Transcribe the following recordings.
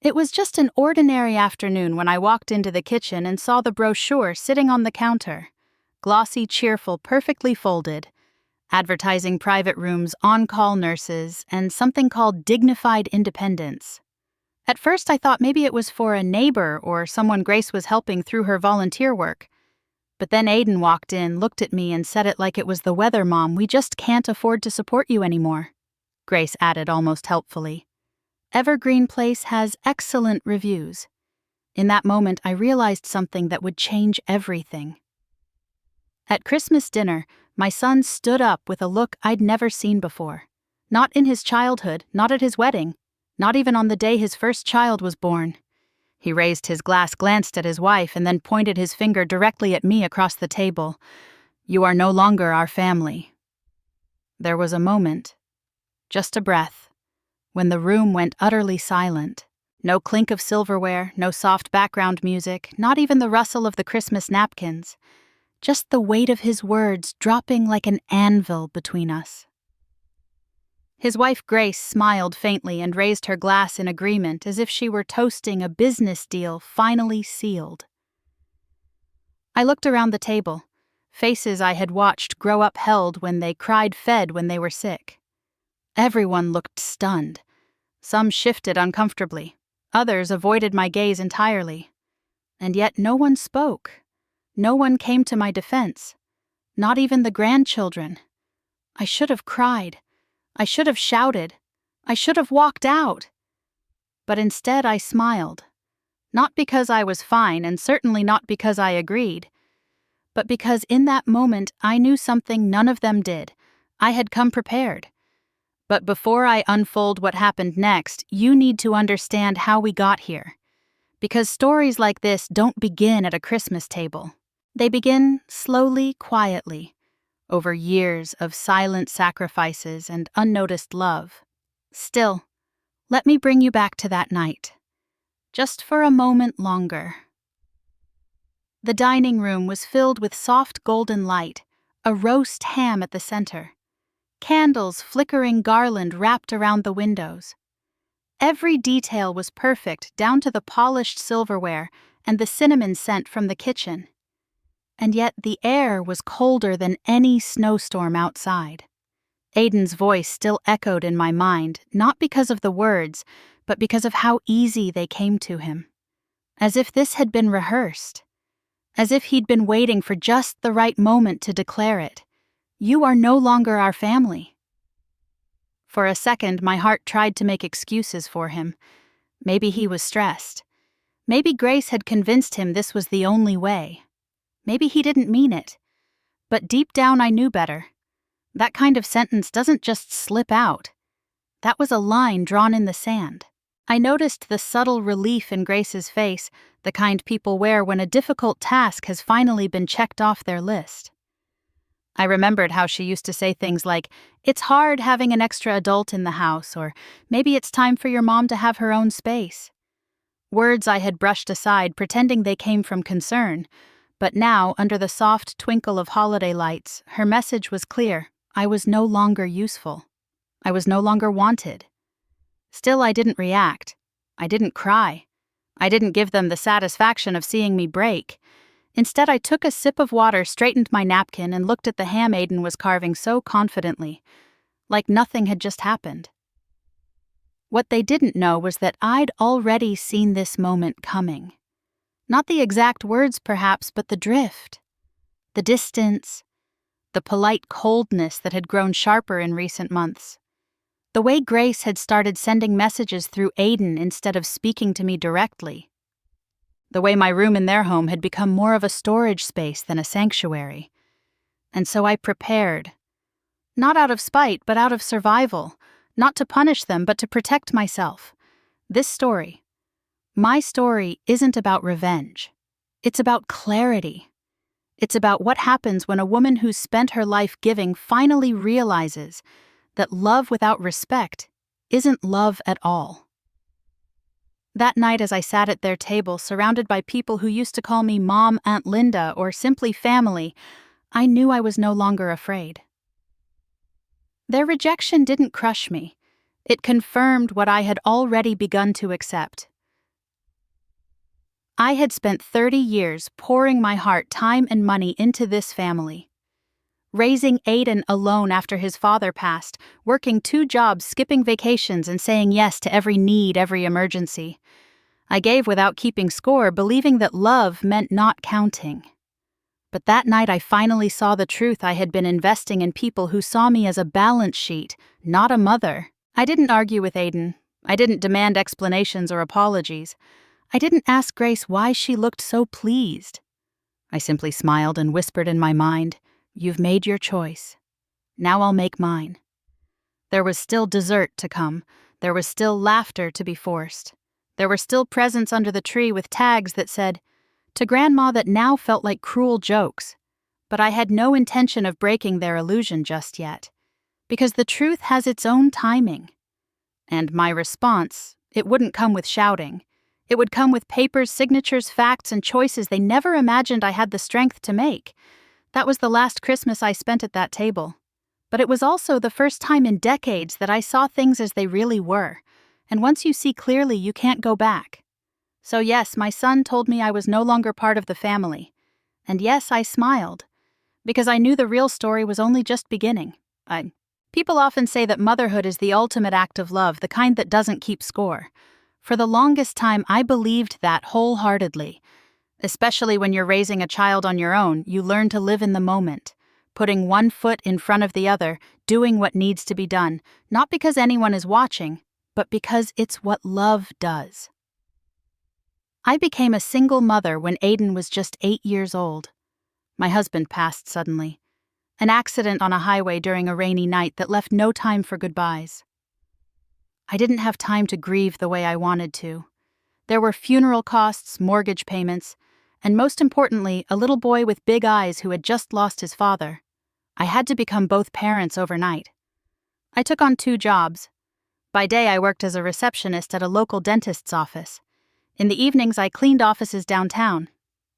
It was just an ordinary afternoon when I walked into the kitchen and saw the brochure sitting on the counter. Glossy, cheerful, perfectly folded, advertising private rooms, on-call nurses, and something called dignified independence. At first I thought maybe it was for a neighbor or someone Grace was helping through her volunteer work. But then Aiden walked in, looked at me, and said it like it was the weather, Mom. We just can't afford to support you anymore. Grace added almost helpfully. Evergreen Place has excellent reviews. In that moment, I realized something that would change everything. At Christmas dinner, my son stood up with a look I'd never seen before. Not in his childhood, not at his wedding, not even on the day his first child was born. He raised his glass, glanced at his wife, and then pointed his finger directly at me across the table. "You are no longer our family." There was a moment, just a breath, when the room went utterly silent. No clink of silverware, no soft background music, not even the rustle of the Christmas napkins. Just the weight of his words dropping like an anvil between us. His wife Grace smiled faintly and raised her glass in agreement as if she were toasting a business deal finally sealed. I looked around the table, faces I had watched grow up held when they cried fed when they were sick. Everyone looked stunned. Some shifted uncomfortably. Others avoided my gaze entirely. And yet no one spoke. No one came to my defense. Not even the grandchildren. I should have cried. I should have shouted. I should have walked out. But instead I smiled. Not because I was fine, and certainly not because I agreed, but because in that moment I knew something none of them did. I had come prepared. But before I unfold what happened next, you need to understand how we got here. Because stories like this don't begin at a Christmas table. They begin slowly, quietly, over years of silent sacrifices and unnoticed love. Still, let me bring you back to that night. Just for a moment longer. The dining room was filled with soft golden light, a roast ham at the center. Candles flickering garland wrapped around the windows. Every detail was perfect, down to the polished silverware and the cinnamon scent from the kitchen. And yet the air was colder than any snowstorm outside. Aiden's voice still echoed in my mind, not because of the words, but because of how easy they came to him. As if this had been rehearsed. As if he'd been waiting for just the right moment to declare it. You are no longer our family. For a second, my heart tried to make excuses for him. Maybe he was stressed. Maybe Grace had convinced him this was the only way. Maybe he didn't mean it. But deep down I knew better. That kind of sentence doesn't just slip out. That was a line drawn in the sand. I noticed the subtle relief in Grace's face, the kind people wear when a difficult task has finally been checked off their list. I remembered how she used to say things like, "It's hard having an extra adult in the house," or "Maybe it's time for your mom to have her own space." Words I had brushed aside, pretending they came from concern. But now, under the soft twinkle of holiday lights, her message was clear. I was no longer useful. I was no longer wanted. Still, I didn't react. I didn't cry. I didn't give them the satisfaction of seeing me break. Instead, I took a sip of water, straightened my napkin, and looked at the ham Aiden was carving so confidently, like nothing had just happened. What they didn't know was that I'd already seen this moment coming. Not the exact words, perhaps, but the drift. The distance. The polite coldness that had grown sharper in recent months. The way Grace had started sending messages through Aiden instead of speaking to me directly. The way my room in their home had become more of a storage space than a sanctuary. And so I prepared. Not out of spite, but out of survival. Not to punish them, but to protect myself. This story, my story, isn't about revenge. It's about clarity. It's about what happens when a woman who's spent her life giving finally realizes that love without respect isn't love at all. That night, as I sat at their table, surrounded by people who used to call me Mom, Aunt Linda, or simply family, I knew I was no longer afraid. Their rejection didn't crush me. It confirmed what I had already begun to accept. I had spent 30 years pouring my heart, time, and money into this family. Raising Aiden alone after his father passed, working 2 jobs, skipping vacations, and saying yes to every need, every emergency. I gave without keeping score, believing that love meant not counting. But that night I finally saw the truth. I had been investing in people who saw me as a balance sheet, not a mother. I didn't argue with Aiden. I didn't demand explanations or apologies. I didn't ask Grace why she looked so pleased. I simply smiled and whispered in my mind, "You've made your choice. Now I'll make mine." There was still dessert to come. There was still laughter to be forced. There were still presents under the tree with tags that said, "To Grandma," that now felt like cruel jokes. But I had no intention of breaking their illusion just yet, because the truth has its own timing. And my response, it wouldn't come with shouting. It would come with papers, signatures, facts, and choices they never imagined I had the strength to make. That was the last Christmas I spent at that table. But it was also the first time in decades that I saw things as they really were. And once you see clearly, you can't go back. So yes, my son told me I was no longer part of the family. And yes, I smiled, because I knew the real story was only just beginning. People often say that motherhood is the ultimate act of love, the kind that doesn't keep score. For the longest time, I believed that wholeheartedly. Especially when you're raising a child on your own, you learn to live in the moment, putting one foot in front of the other, doing what needs to be done, not because anyone is watching, but because it's what love does. I became a single mother when Aiden was just 8 years old. My husband passed suddenly. An accident on a highway during a rainy night that left no time for goodbyes. I didn't have time to grieve the way I wanted to. There were funeral costs, mortgage payments, and most importantly, a little boy with big eyes who had just lost his father. I had to become both parents overnight. I took on 2 jobs. By day, I worked as a receptionist at a local dentist's office. In the evenings, I cleaned offices downtown.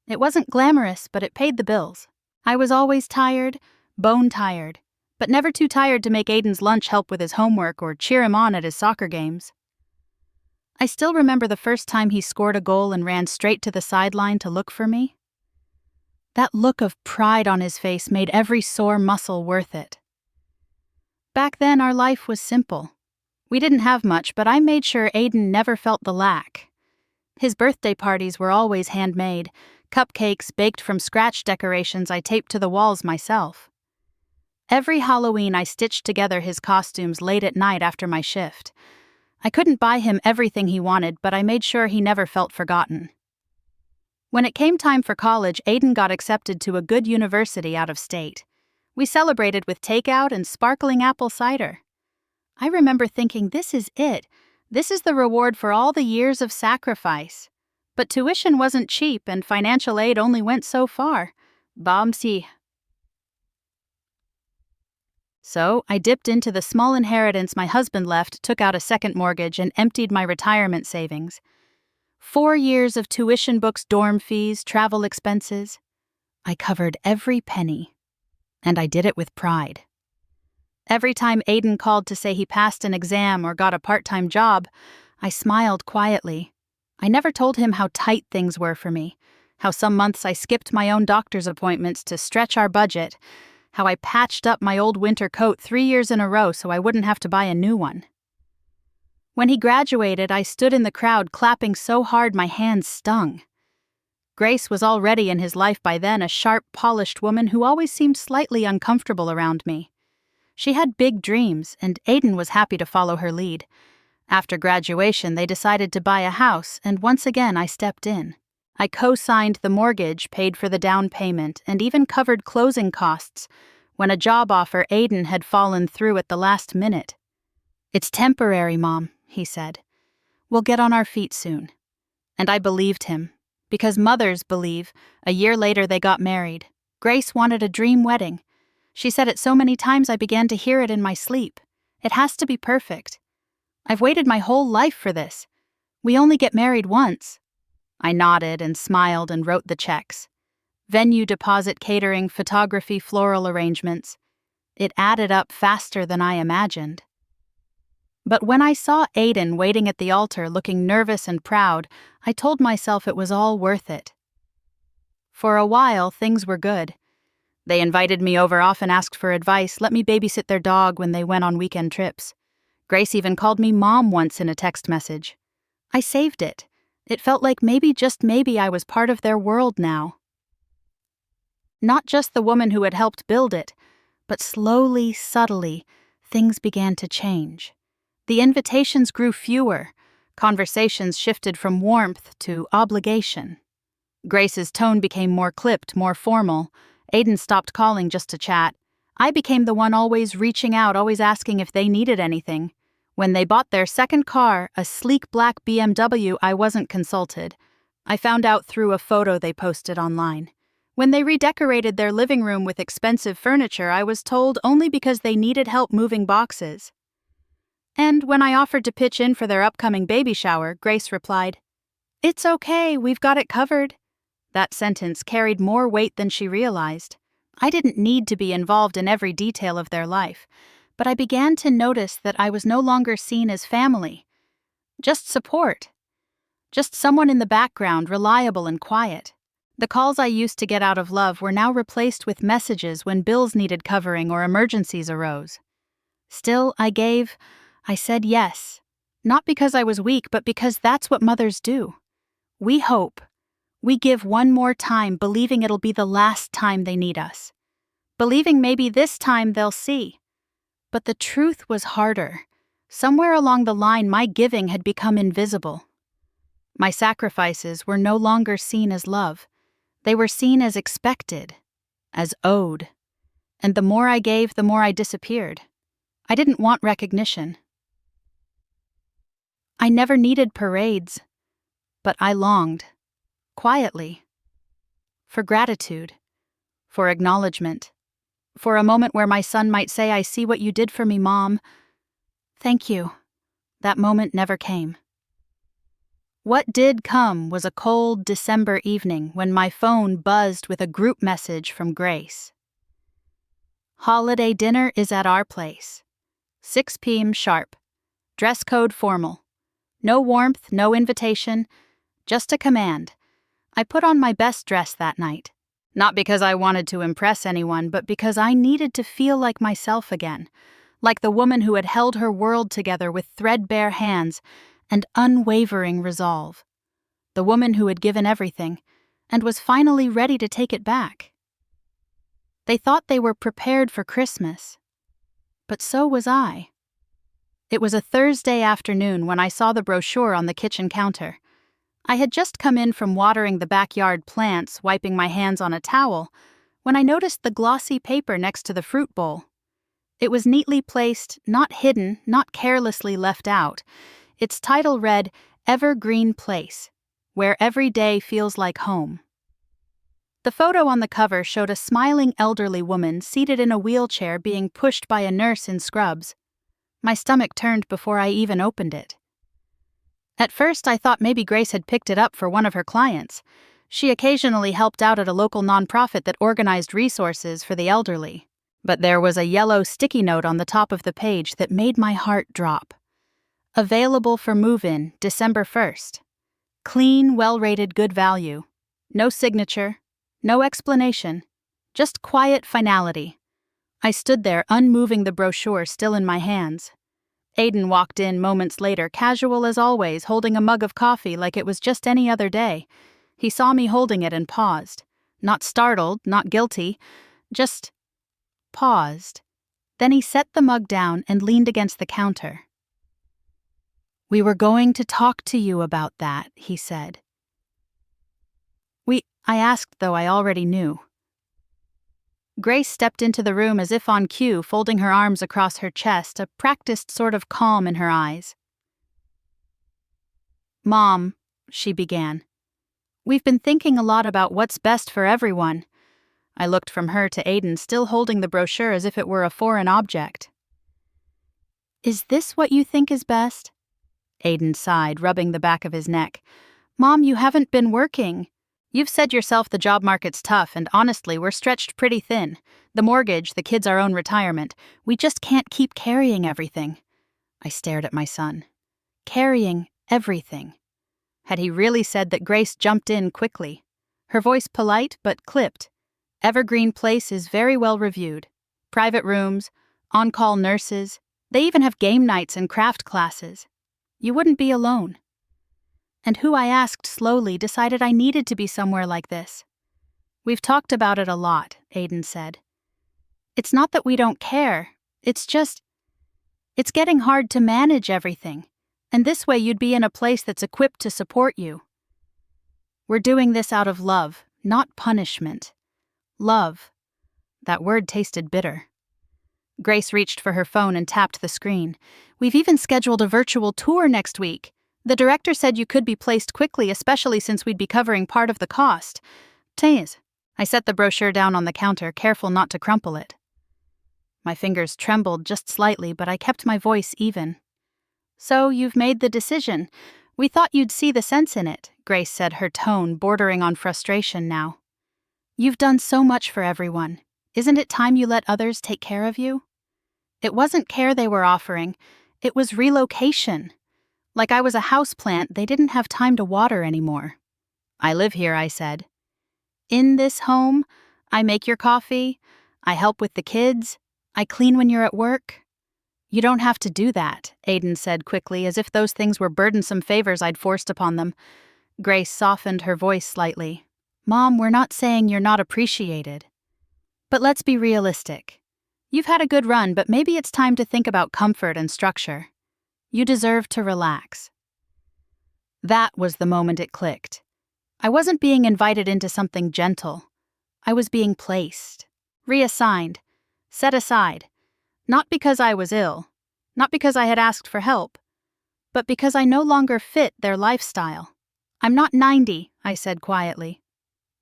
It wasn't glamorous, but it paid the bills. I was always tired, bone-tired, but never too tired to make Aiden's lunch help with his homework or cheer him on at his soccer games. I still remember the first time he scored a goal and ran straight to the sideline to look for me. That look of pride on his face made every sore muscle worth it. Back then, our life was simple. We didn't have much, but I made sure Aiden never felt the lack. His birthday parties were always handmade, cupcakes baked from scratch, decorations I taped to the walls myself. Every Halloween, I stitched together his costumes late at night after my shift. I couldn't buy him everything he wanted, but I made sure he never felt forgotten. When it came time for college, Aiden got accepted to a good university out of state. We celebrated with takeout and sparkling apple cider. I remember thinking, this is it. This is the reward for all the years of sacrifice. But tuition wasn't cheap and financial aid only went so far. Bamsi. So I dipped into the small inheritance my husband left, took out a second mortgage, and emptied my retirement savings. 4 years of tuition books, dorm fees, travel expenses. I covered every penny. And I did it with pride. Every time Aiden called to say he passed an exam or got a part-time job, I smiled quietly. I never told him how tight things were for me, how some months I skipped my own doctor's appointments to stretch our budget, how I patched up my old winter coat 3 years in a row so I wouldn't have to buy a new one. When he graduated, I stood in the crowd clapping so hard my hands stung. Grace was already in his life by then, a sharp, polished woman who always seemed slightly uncomfortable around me. She had big dreams, and Aiden was happy to follow her lead. After graduation, they decided to buy a house, and once again I stepped in. I co-signed the mortgage, paid for the down payment, and even covered closing costs when a job offer Aiden had fallen through at the last minute. "It's temporary, Mom," he said. "We'll get on our feet soon." And I believed him, because mothers believe. A year later they got married. Grace wanted a dream wedding. She said it so many times I began to hear it in my sleep. It has to be perfect. I've waited my whole life for this. We only get married once. I nodded and smiled and wrote the checks. Venue deposit, catering, photography, floral arrangements. It added up faster than I imagined. But when I saw Aiden waiting at the altar looking nervous and proud, I told myself it was all worth it. For a while, things were good. They invited me over, often asked for advice, let me babysit their dog when they went on weekend trips. Grace even called me Mom once in a text message. I saved it. It felt like maybe, just maybe, I was part of their world now. Not just the woman who had helped build it, but slowly, subtly, things began to change. The invitations grew fewer. Conversations shifted from warmth to obligation. Grace's tone became more clipped, more formal. Aiden stopped calling just to chat. I became the one always reaching out, always asking if they needed anything. When they bought their second car, a sleek black BMW, I wasn't consulted. I found out through a photo they posted online. When they redecorated their living room with expensive furniture, I was told only because they needed help moving boxes. And when I offered to pitch in for their upcoming baby shower, Grace replied, "It's okay, we've got it covered." That sentence carried more weight than she realized. I didn't need to be involved in every detail of their life, but I began to notice that I was no longer seen as family. Just support. Just someone in the background, reliable and quiet. The calls I used to get out of love were now replaced with messages when bills needed covering or emergencies arose. Still, I said yes. Not because I was weak, but because that's what mothers do. We hope. We give one more time, believing it'll be the last time they need us. Believing maybe this time they'll see. But the truth was harder. Somewhere along the line, my giving had become invisible. My sacrifices were no longer seen as love. They were seen as expected, as owed. And the more I gave, the more I disappeared. I didn't want recognition. I never needed parades, but I longed, quietly, for gratitude, for acknowledgement, for a moment where my son might say, "I see what you did for me, Mom." Thank you. That moment never came. What did come was a cold December evening when my phone buzzed with a group message from Grace. "Holiday dinner is at our place. 6 p.m. sharp. Dress code formal. No warmth, no invitation, just a command." I put on my best dress that night. Not because I wanted to impress anyone, but because I needed to feel like myself again. Like the woman who had held her world together with threadbare hands and unwavering resolve. The woman who had given everything and was finally ready to take it back. They thought they were prepared for Christmas, but so was I. It was a Thursday afternoon when I saw the brochure on the kitchen counter. I had just come in from watering the backyard plants, wiping my hands on a towel, when I noticed the glossy paper next to the fruit bowl. It was neatly placed, not hidden, not carelessly left out. Its title read, "Evergreen Place, where every day feels like home." The photo on the cover showed a smiling elderly woman seated in a wheelchair being pushed by a nurse in scrubs. My stomach turned before I even opened it. At first, I thought maybe Grace had picked it up for one of her clients. She occasionally helped out at a local nonprofit that organized resources for the elderly. But there was a yellow sticky note on the top of the page that made my heart drop. Available for move-in, December 1st. Clean, well-rated, good value. No signature, no explanation, just quiet finality. I stood there, unmoving the brochure still in my hands. Aiden walked in moments later, casual as always, holding a mug of coffee like it was just any other day. He saw me holding it and paused. Not startled, not guilty, just paused. Then he set the mug down and leaned against the counter. "We were going to talk to you about that," he said. I asked, though I already knew. Grace stepped into the room as if on cue, folding her arms across her chest, a practiced sort of calm in her eyes. "Mom," she began, "we've been thinking a lot about what's best for everyone." I looked from her to Aiden, still holding the brochure as if it were a foreign object. "Is this what you think is best?" Aiden sighed, rubbing the back of his neck. "Mom, you haven't been working. You've said yourself the job market's tough, and honestly, we're stretched pretty thin. The mortgage, the kids' our own retirement. We just can't keep carrying everything." I stared at my son. Carrying everything. Had he really said that? Grace jumped in quickly. Her voice polite but clipped. Evergreen Place is very well reviewed. Private rooms, on-call nurses. They even have game nights and craft classes. You wouldn't be alone. And who I asked slowly decided I needed to be somewhere like this. We've talked about it a lot, Aiden said. It's not that we don't care. It's getting hard to manage everything. And this way you'd be in a place that's equipped to support you. We're doing this out of love, not punishment. Love. That word tasted bitter. Grace reached for her phone and tapped the screen. We've even scheduled a virtual tour next week. The director said you could be placed quickly, especially since we'd be covering part of the cost. Tease. I set the brochure down on the counter, careful not to crumple it. My fingers trembled just slightly, but I kept my voice even. So you've made the decision. We thought you'd see the sense in it, Grace said, her tone bordering on frustration now. You've done so much for everyone. Isn't it time you let others take care of you? It wasn't care they were offering. It was relocation. Like I was a houseplant they didn't have time to water anymore. I live here, I said. In this home, I make your coffee. I help with the kids. I clean when you're at work. You don't have to do that, Aiden said quickly, as if those things were burdensome favors I'd forced upon them. Grace softened her voice slightly. Mom, we're not saying you're not appreciated. But let's be realistic. You've had a good run, but maybe it's time to think about comfort and structure. You deserve to relax. That was the moment it clicked. I wasn't being invited into something gentle. I was being placed, reassigned, set aside. Not because I was ill, not because I had asked for help, but because I no longer fit their lifestyle. I'm not 90, I said quietly.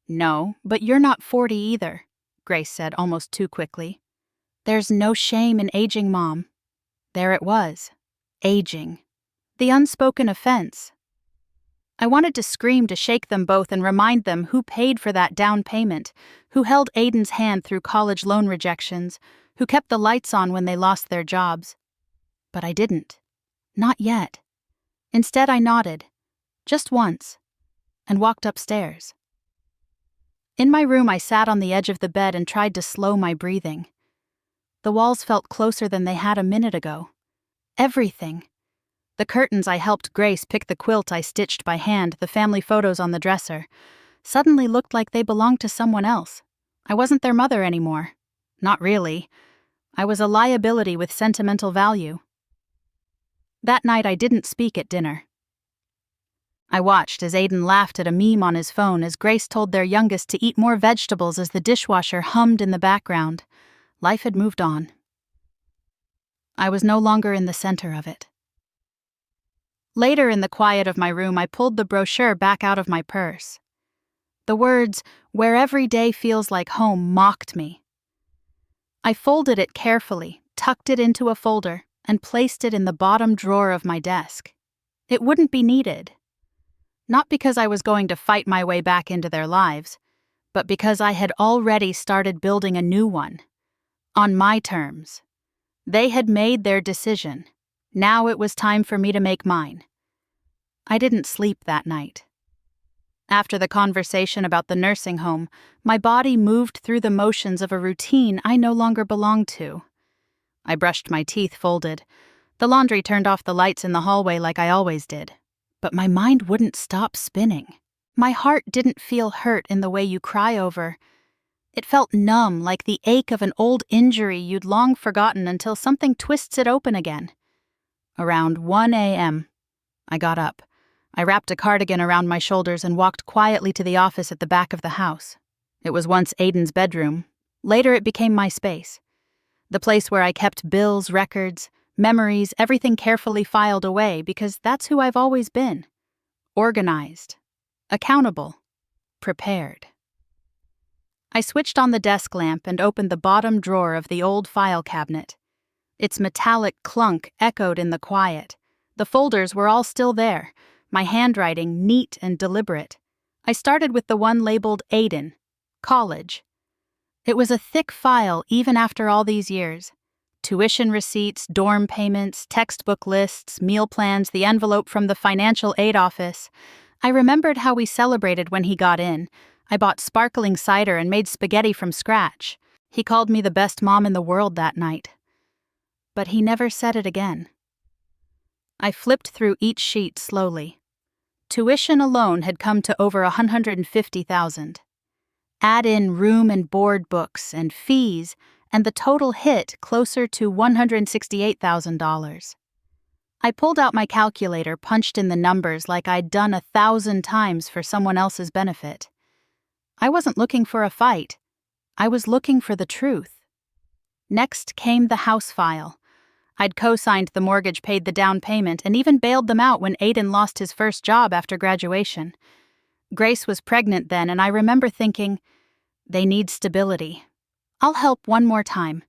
No, but you're not 40 either, Grace said almost too quickly. There's no shame in aging, Mom. There it was. Aging. The unspoken offense. I wanted to scream to shake them both and remind them who paid for that down payment, who held Aiden's hand through college loan rejections, who kept the lights on when they lost their jobs. But I didn't. Not yet. Instead, I nodded, just once, and walked upstairs. In my room, I sat on the edge of the bed and tried to slow my breathing. The walls felt closer than they had a minute ago. Everything. The curtains I helped Grace pick, the quilt I stitched by hand, the family photos on the dresser, suddenly looked like they belonged to someone else. I wasn't their mother anymore. Not really. I was a liability with sentimental value. That night I didn't speak at dinner. I watched as Aiden laughed at a meme on his phone as Grace told their youngest to eat more vegetables as the dishwasher hummed in the background. Life had moved on. I was no longer in the center of it. Later in the quiet of my room, I pulled the brochure back out of my purse. The words, "Where every day feels like home," mocked me. I folded it carefully, tucked it into a folder, and placed it in the bottom drawer of my desk. It wouldn't be needed. Not because I was going to fight my way back into their lives, but because I had already started building a new one. On my terms. They had made their decision. Now it was time for me to make mine. I didn't sleep that night. After the conversation about the nursing home, my body moved through the motions of a routine I no longer belonged to. I brushed my teeth folded. The laundry turned off the lights in the hallway like I always did. But my mind wouldn't stop spinning. My heart didn't feel hurt in the way you cry over. It felt numb, like the ache of an old injury you'd long forgotten until something twists it open again. Around 1 a.m., I got up. I wrapped a cardigan around my shoulders and walked quietly to the office at the back of the house. It was once Aiden's bedroom. Later it became my space. The place where I kept bills, records, memories, everything carefully filed away because that's who I've always been. Organized. Accountable. Prepared. I switched on the desk lamp and opened the bottom drawer of the old file cabinet. Its metallic clunk echoed in the quiet. The folders were all still there, my handwriting neat and deliberate. I started with the one labeled Aiden, college. It was a thick file even after all these years. Tuition receipts, dorm payments, textbook lists, meal plans, the envelope from the financial aid office. I remembered how we celebrated when he got in. I bought sparkling cider and made spaghetti from scratch. He called me the best mom in the world that night. But he never said it again. I flipped through each sheet slowly. Tuition alone had come to over $150,000. Add in room and board books and fees, and the total hit closer to $168,000. I pulled out my calculator, punched in the numbers like I'd done 1,000 times for someone else's benefit. I wasn't looking for a fight. I was looking for the truth. Next came the house file. I'd co-signed the mortgage, paid the down payment, and even bailed them out when Aiden lost his first job after graduation. Grace was pregnant then, and I remember thinking, they need stability. I'll help one more time.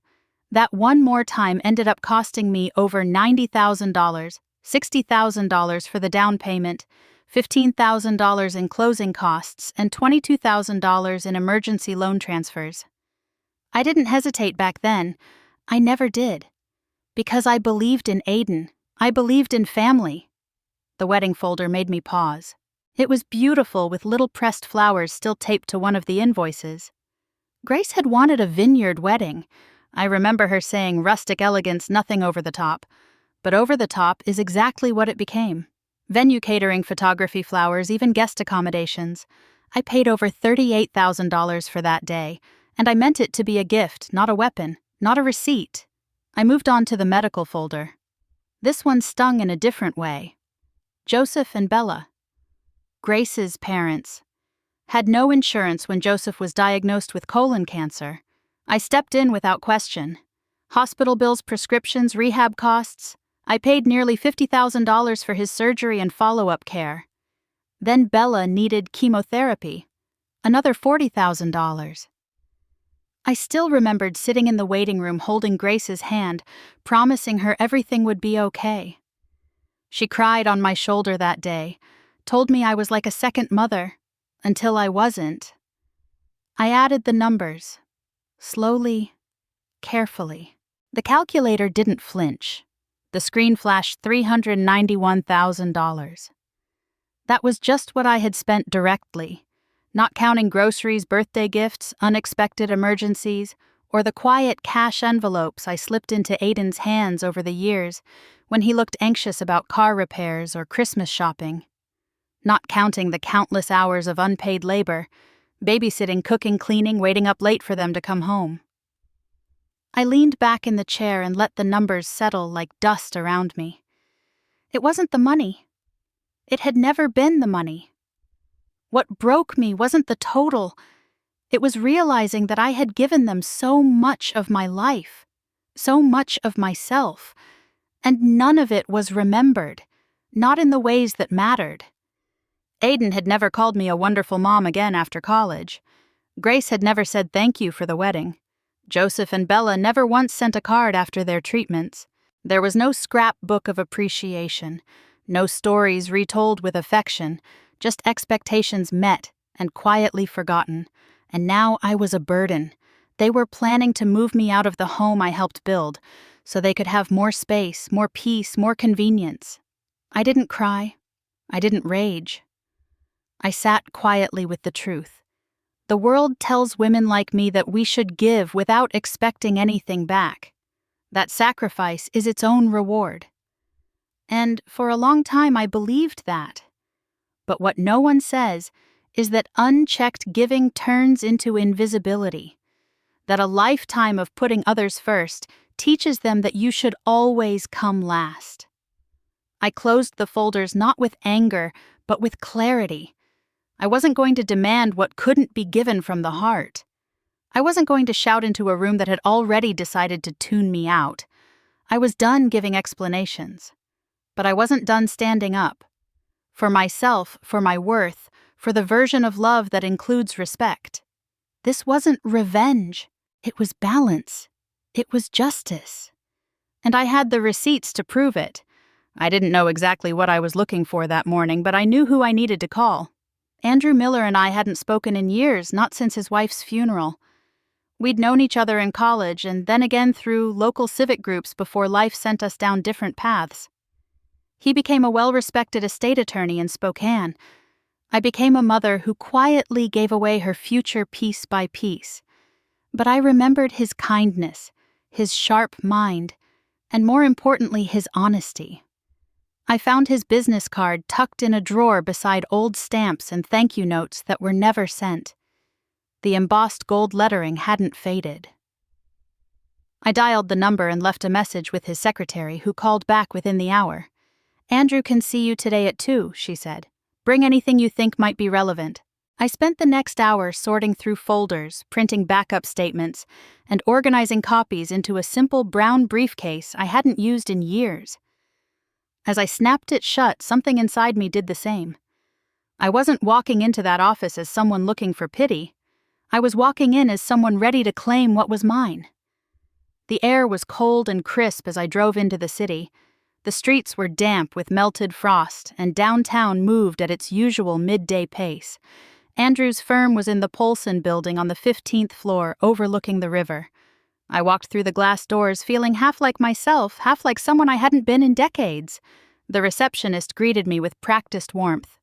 That one more time ended up costing me over $90,000, $60,000 for the down payment, $15,000 in closing costs, and $22,000 in emergency loan transfers. I didn't hesitate back then. I never did. Because I believed in Aiden. I believed in family. The wedding folder made me pause. It was beautiful with little pressed flowers still taped to one of the invoices. Grace had wanted a vineyard wedding. I remember her saying rustic elegance, nothing over the top. But over the top is exactly what it became. Venue catering, photography, flowers, even guest accommodations. I paid over $38,000 for that day, and I meant it to be a gift, not a weapon, not a receipt. I moved on to the medical folder. This one stung in a different way. Joseph and Bella. Grace's parents had no insurance when Joseph was diagnosed with colon cancer. I stepped in without question. Hospital bills, prescriptions, rehab costs. I paid nearly $50,000 for his surgery and follow-up care. Then Bella needed chemotherapy. Another $40,000. I still remembered sitting in the waiting room holding Grace's hand, promising her everything would be okay. She cried on my shoulder that day, told me I was like a second mother, until I wasn't. I added the numbers, slowly, carefully. The calculator didn't flinch. The screen flashed $391,000. That was just what I had spent directly, not counting groceries, birthday gifts, unexpected emergencies, or the quiet cash envelopes I slipped into Aiden's hands over the years when he looked anxious about car repairs or Christmas shopping. Not counting the countless hours of unpaid labor, babysitting, cooking, cleaning, waiting up late for them to come home. I leaned back in the chair and let the numbers settle like dust around me. It wasn't the money. It had never been the money. What broke me wasn't the total. It was realizing that I had given them so much of my life, so much of myself, and none of it was remembered, not in the ways that mattered. Aiden had never called me a wonderful mom again after college. Grace had never said thank you for the wedding. Joseph and Bella never once sent a card after their treatments. There was no scrapbook of appreciation, no stories retold with affection, just expectations met and quietly forgotten. And now I was a burden. They were planning to move me out of the home I helped build, so they could have more space, more peace, more convenience. I didn't cry. I didn't rage. I sat quietly with the truth. The world tells women like me that we should give without expecting anything back. That sacrifice is its own reward. And for a long time I believed that. But what no one says is that unchecked giving turns into invisibility. That a lifetime of putting others first teaches them that you should always come last. I closed the folders not with anger, but with clarity. I wasn't going to demand what couldn't be given from the heart. I wasn't going to shout into a room that had already decided to tune me out. I was done giving explanations. But I wasn't done standing up. For myself, for my worth, for the version of love that includes respect. This wasn't revenge. It was balance. It was justice. And I had the receipts to prove it. I didn't know exactly what I was looking for that morning, but I knew who I needed to call. Andrew Miller and I hadn't spoken in years, not since his wife's funeral. We'd known each other in college and then again through local civic groups before life sent us down different paths. He became a well-respected estate attorney in Spokane. I became a mother who quietly gave away her future piece by piece. But I remembered his kindness, his sharp mind, and more importantly, his honesty. I found his business card tucked in a drawer beside old stamps and thank you notes that were never sent. The embossed gold lettering hadn't faded. I dialed the number and left a message with his secretary, who called back within the hour. "Andrew can see you today at 2, she said. "Bring anything you think might be relevant." I spent the next hour sorting through folders, printing backup statements, and organizing copies into a simple brown briefcase I hadn't used in years. As I snapped it shut, something inside me did the same. I wasn't walking into that office as someone looking for pity. I was walking in as someone ready to claim what was mine. The air was cold and crisp as I drove into the city. The streets were damp with melted frost, and downtown moved at its usual midday pace. Andrew's firm was in the Polson building on the 15th floor, overlooking the river. I walked through the glass doors feeling half like myself, half like someone I hadn't been in decades. The receptionist greeted me with practiced warmth.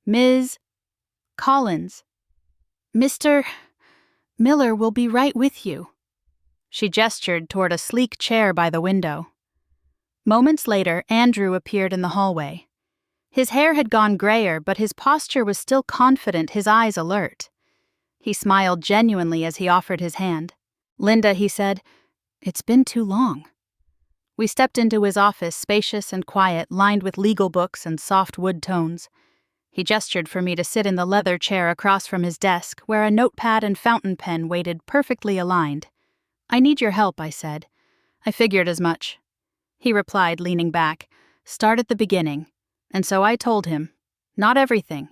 "Ms. Collins. Mr. Miller will be right with you." She gestured toward a sleek chair by the window. Moments later, Andrew appeared in the hallway. His hair had gone grayer, but his posture was still confident, his eyes alert. He smiled genuinely as he offered his hand. "Linda," he said, "it's been too long." We stepped into his office, spacious and quiet, lined with legal books and soft wood tones. He gestured for me to sit in the leather chair across from his desk, where a notepad and fountain pen waited perfectly aligned. "I need your help," I said. "I figured as much." He replied, leaning back, "Start at the beginning." And so I told him, not everything,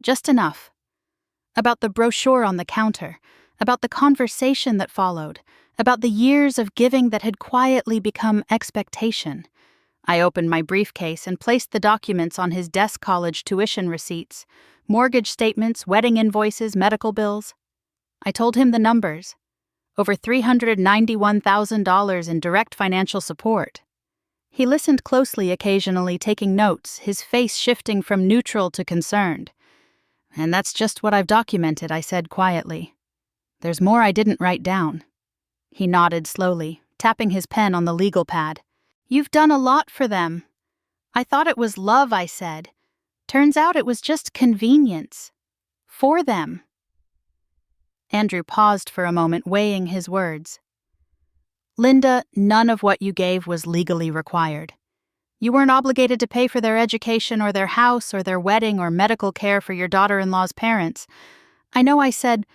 just enough. About the brochure on the counter, about the conversation that followed, about the years of giving that had quietly become expectation. I opened my briefcase and placed the documents on his desk: college tuition receipts, mortgage statements, wedding invoices, medical bills. I told him the numbers. Over $391,000 in direct financial support. He listened closely, occasionally taking notes, his face shifting from neutral to concerned. "And that's just what I've documented," I said quietly. "There's more I didn't write down." He nodded slowly, tapping his pen on the legal pad. "You've done a lot for them." "I thought it was love," I said. "Turns out it was just convenience. For them." Andrew paused for a moment, weighing his words. "Linda, none of what you gave was legally required. You weren't obligated to pay for their education or their house or their wedding or medical care for your daughter-in-law's parents. I know I said,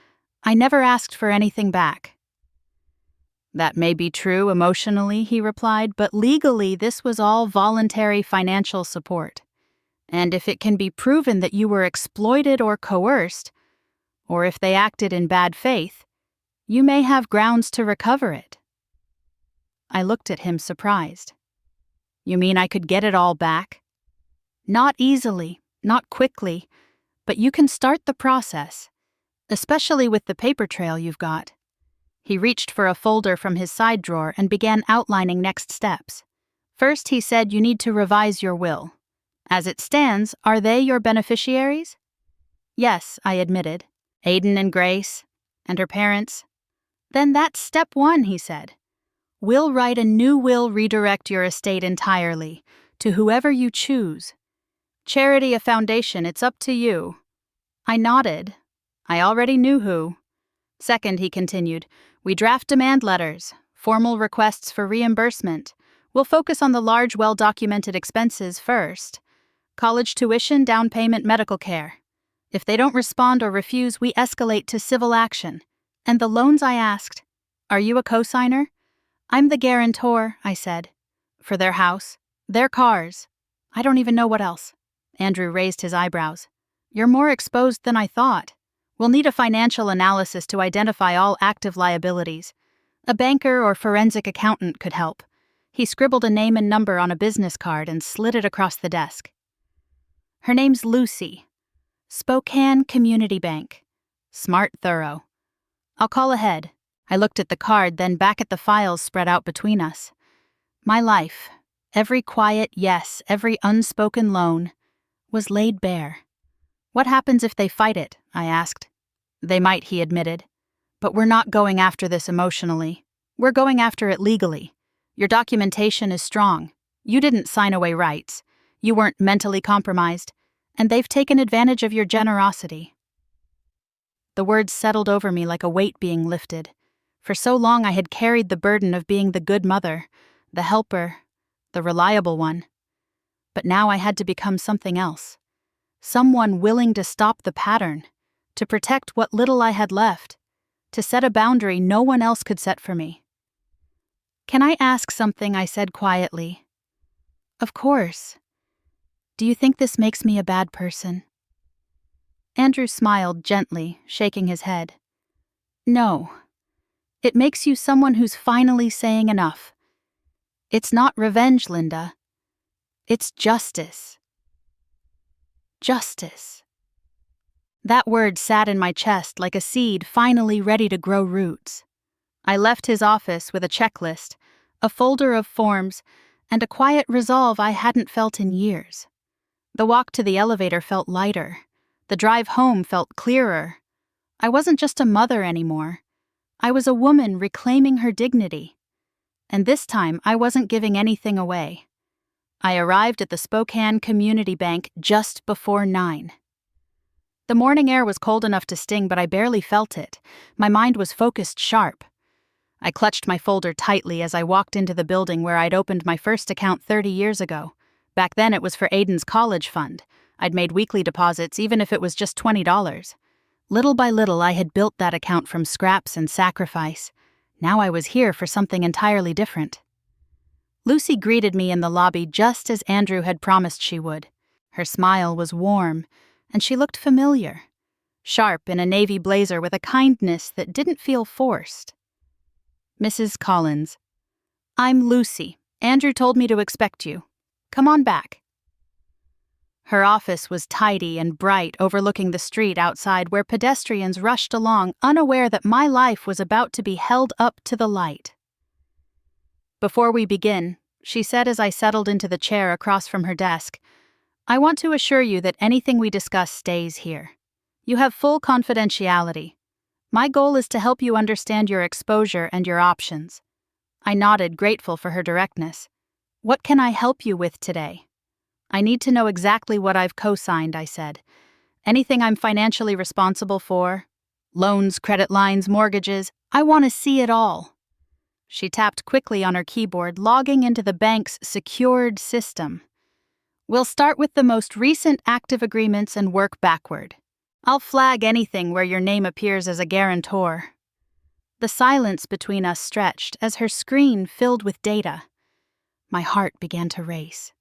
I never asked for anything back." "That may be true emotionally," he replied, "but legally this was all voluntary financial support. And if it can be proven that you were exploited or coerced, or if they acted in bad faith, you may have grounds to recover it." I looked at him surprised. "You mean I could get it all back?" "Not easily, not quickly, but you can start the process, especially with the paper trail you've got." He reached for a folder from his side drawer and began outlining next steps. First, he said, you need to revise your will. As it stands, are they your beneficiaries? "Yes," I admitted. "Aiden and Grace, and her parents." "Then that's step 1, he said. We'll write a new will, redirect your estate entirely, to whoever you choose. Charity, a foundation, it's up to you." I nodded. I already knew who. "Second," he continued, "we draft demand letters, formal requests for reimbursement. We'll focus on the large, well-documented expenses first. College tuition, down payment, medical care. If they don't respond or refuse, we escalate to civil action. And the loans," I asked. "Are you a co-signer?" "I'm the guarantor," I said. "For their house, their cars. I don't even know what else." Andrew raised his eyebrows. "You're more exposed than I thought. We'll need a financial analysis to identify all active liabilities. A banker or forensic accountant could help." He scribbled a name and number on a business card and slid it across the desk. "Her name's Lucy. Spokane Community Bank. Smart, thorough. I'll call ahead. I looked at the card, then back at the files spread out between us. My life, every quiet yes, every unspoken loan, was laid bare. What happens if they fight it? I asked. They might, he admitted. But we're not going after this emotionally. We're going after it legally. Your documentation is strong. You didn't sign away rights. You weren't mentally compromised. And they've taken advantage of your generosity. The words settled over me like a weight being lifted. For so long I had carried the burden of being the good mother, the helper, the reliable one. But now I had to become something else. Someone willing to stop the pattern, to protect what little I had left, to set a boundary no one else could set for me. "Can I ask something?" I said quietly. "Of course. Do you think this makes me a bad person?" Andrew smiled gently, shaking his head. "No. It makes you someone who's finally saying enough. It's not revenge, Linda. It's justice. Justice." That word sat in my chest like a seed finally ready to grow roots. I left his office with a checklist, a folder of forms, and a quiet resolve I hadn't felt in years. The walk to the elevator felt lighter. The drive home felt clearer. I wasn't just a mother anymore. I was a woman reclaiming her dignity. And this time, I wasn't giving anything away. I arrived at the Spokane Community Bank just before 9. The morning air was cold enough to sting, but I barely felt it. My mind was focused sharp. I clutched my folder tightly as I walked into the building where I'd opened my first account 30 years ago. Back then it was for Aiden's college fund. I'd made weekly deposits even if it was just $20. Little by little I had built that account from scraps and sacrifice. Now I was here for something entirely different. Lucy greeted me in the lobby just as Andrew had promised she would. Her smile was warm, and she looked familiar. Sharp in a navy blazer with a kindness that didn't feel forced. "Mrs. Collins, I'm Lucy. Andrew told me to expect you. Come on back." Her office was tidy and bright, overlooking the street outside where pedestrians rushed along, unaware that my life was about to be held up to the light. "Before we begin," she said as I settled into the chair across from her desk, "I want to assure you that anything we discuss stays here. You have full confidentiality. My goal is to help you understand your exposure and your options." I nodded, grateful for her directness. "What can I help you with today?" "I need to know exactly what I've co-signed," I said. "Anything I'm financially responsible for? Loans, credit lines, mortgages. I want to see it all." She tapped quickly on her keyboard, logging into the bank's secured system. "We'll start with the most recent active agreements and work backward. I'll flag anything where your name appears as a guarantor." The silence between us stretched as her screen filled with data. My heart began to race.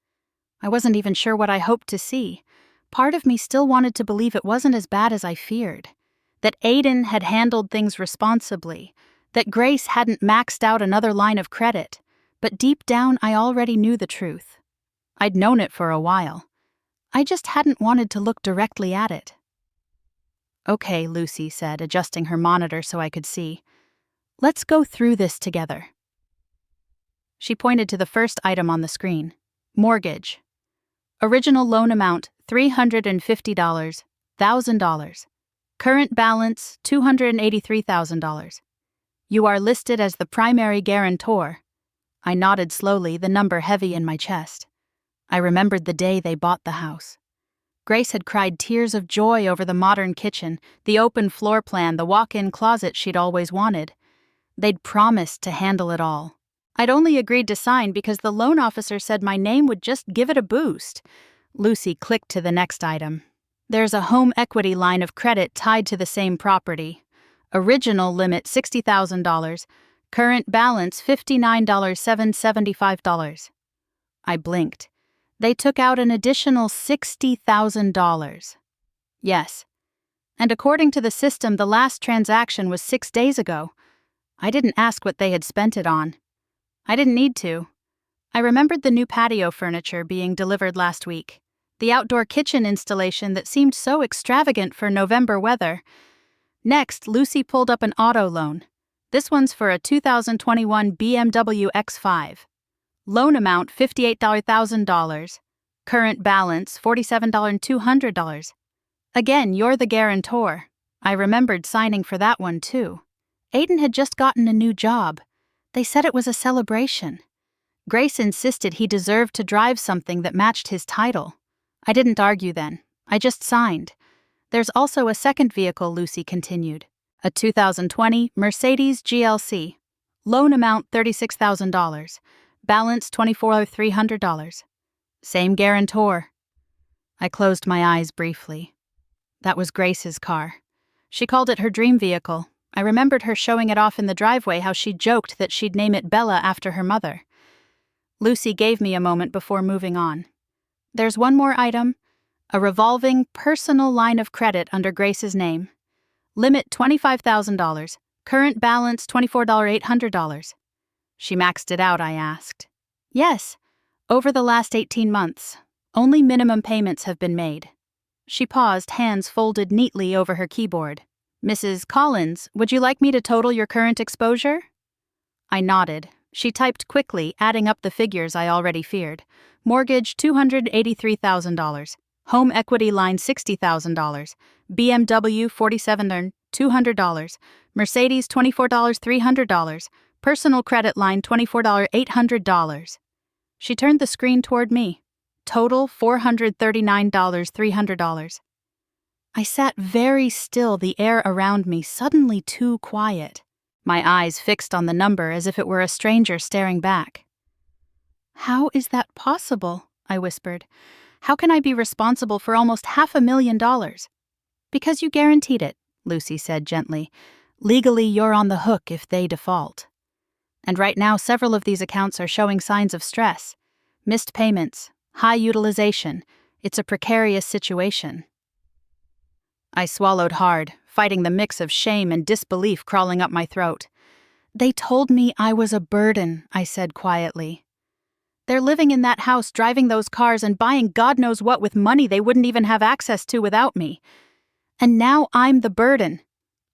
I wasn't even sure what I hoped to see. Part of me still wanted to believe it wasn't as bad as I feared, that Aiden had handled things responsibly, that Grace hadn't maxed out another line of credit, but deep down I already knew the truth. I'd known it for a while. I just hadn't wanted to look directly at it. "Okay," Lucy said, adjusting her monitor so I could see. "Let's go through this together." She pointed to the first item on the screen. Mortgage. Original loan amount, $350, $1,000. Current balance, $283,000. You are listed as the primary guarantor. I nodded slowly, the number heavy in my chest. I remembered the day they bought the house. Grace had cried tears of joy over the modern kitchen, the open floor plan, the walk-in closet she'd always wanted. They'd promised to handle it all. I'd only agreed to sign because the loan officer said my name would just give it a boost. Lucy clicked to the next item. There's a home equity line of credit tied to the same property. Original limit $60,000. Current balance $59,775. I blinked. They took out an additional $60,000. Yes. And according to the system, the last transaction was 6 days ago. I didn't ask what they had spent it on. I didn't need to. I remembered the new patio furniture being delivered last week, the outdoor kitchen installation that seemed so extravagant for November weather. Next, Lucy pulled up an auto loan. This one's for a 2021 BMW X5. Loan amount $58,000. Current balance $47,200. Again, you're the guarantor. I remembered signing for that one too. Aiden had just gotten a new job. They said it was a celebration. Grace insisted he deserved to drive something that matched his title. I didn't argue then. I just signed. There's also a second vehicle, Lucy continued. A 2020 Mercedes GLC. Loan amount $36,000. Balance $24,300. Same guarantor. I closed my eyes briefly. That was Grace's car. She called it her dream vehicle. I remembered her showing it off in the driveway, how she joked that she'd name it Bella after her mother. Lucy gave me a moment before moving on. There's one more item. A revolving personal line of credit under Grace's name. Limit $25,000. Current balance $24,800. She maxed it out, I asked. Yes. Over the last 18 months. Only minimum payments have been made. She paused, hands folded neatly over her keyboard. Mrs. Collins, would you like me to total your current exposure? I nodded. She typed quickly, adding up the figures I already feared. Mortgage $283,000. Home equity line $60,000. BMW $47,200. Mercedes $24,300. Personal credit line $24,800. She turned the screen toward me. Total $439,300. I sat very still, the air around me suddenly too quiet. My eyes fixed on the number as if it were a stranger staring back. How is that possible? I whispered. How can I be responsible for almost $500,000? Because you guaranteed it, Lucy said gently. Legally, you're on the hook if they default. And right now, several of these accounts are showing signs of stress. Missed payments, high utilization. It's a precarious situation. I swallowed hard, fighting the mix of shame and disbelief crawling up my throat. They told me I was a burden, I said quietly. They're living in that house, driving those cars, and buying God knows what with money they wouldn't even have access to without me. And now I'm the burden.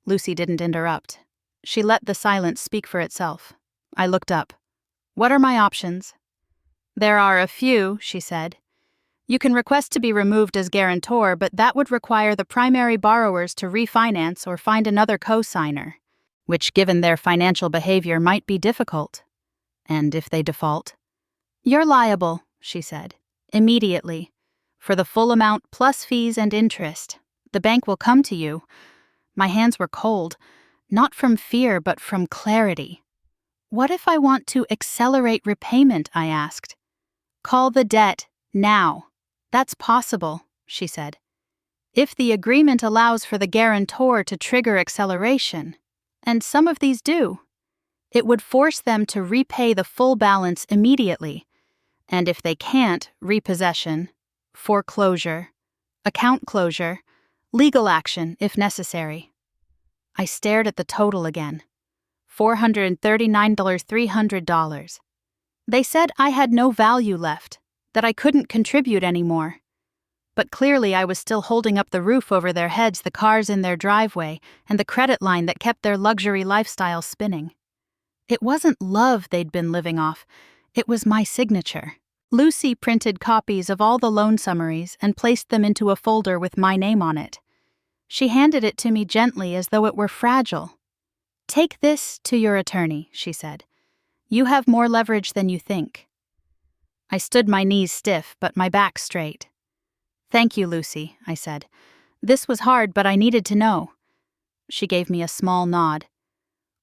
Lucy didn't interrupt. She let the silence speak for itself. I looked up. What are my options? There are a few, she said. You can request to be removed as guarantor, but that would require the primary borrowers to refinance or find another co-signer, which, given their financial behavior, might be difficult. And if they default? You're liable, she said, immediately, for the full amount plus fees and interest. The bank will come to you. My hands were cold, not from fear, but from clarity. What if I want to accelerate repayment, I asked. Call the debt now. That's possible, she said. If the agreement allows for the guarantor to trigger acceleration, and some of these do, it would force them to repay the full balance immediately, and if they can't, repossession, foreclosure, account closure, legal action if necessary. I stared at the total again. $439,300. They said I had no value left, that I couldn't contribute anymore. But clearly I was still holding up the roof over their heads, the cars in their driveway, and the credit line that kept their luxury lifestyle spinning. It wasn't love they'd been living off, it was my signature. Lucy printed copies of all the loan summaries and placed them into a folder with my name on it. She handed it to me gently as though it were fragile. Take this to your attorney, she said. You have more leverage than you think. I stood my knees stiff, but my back straight. Thank you, Lucy, I said. This was hard, but I needed to know. She gave me a small nod.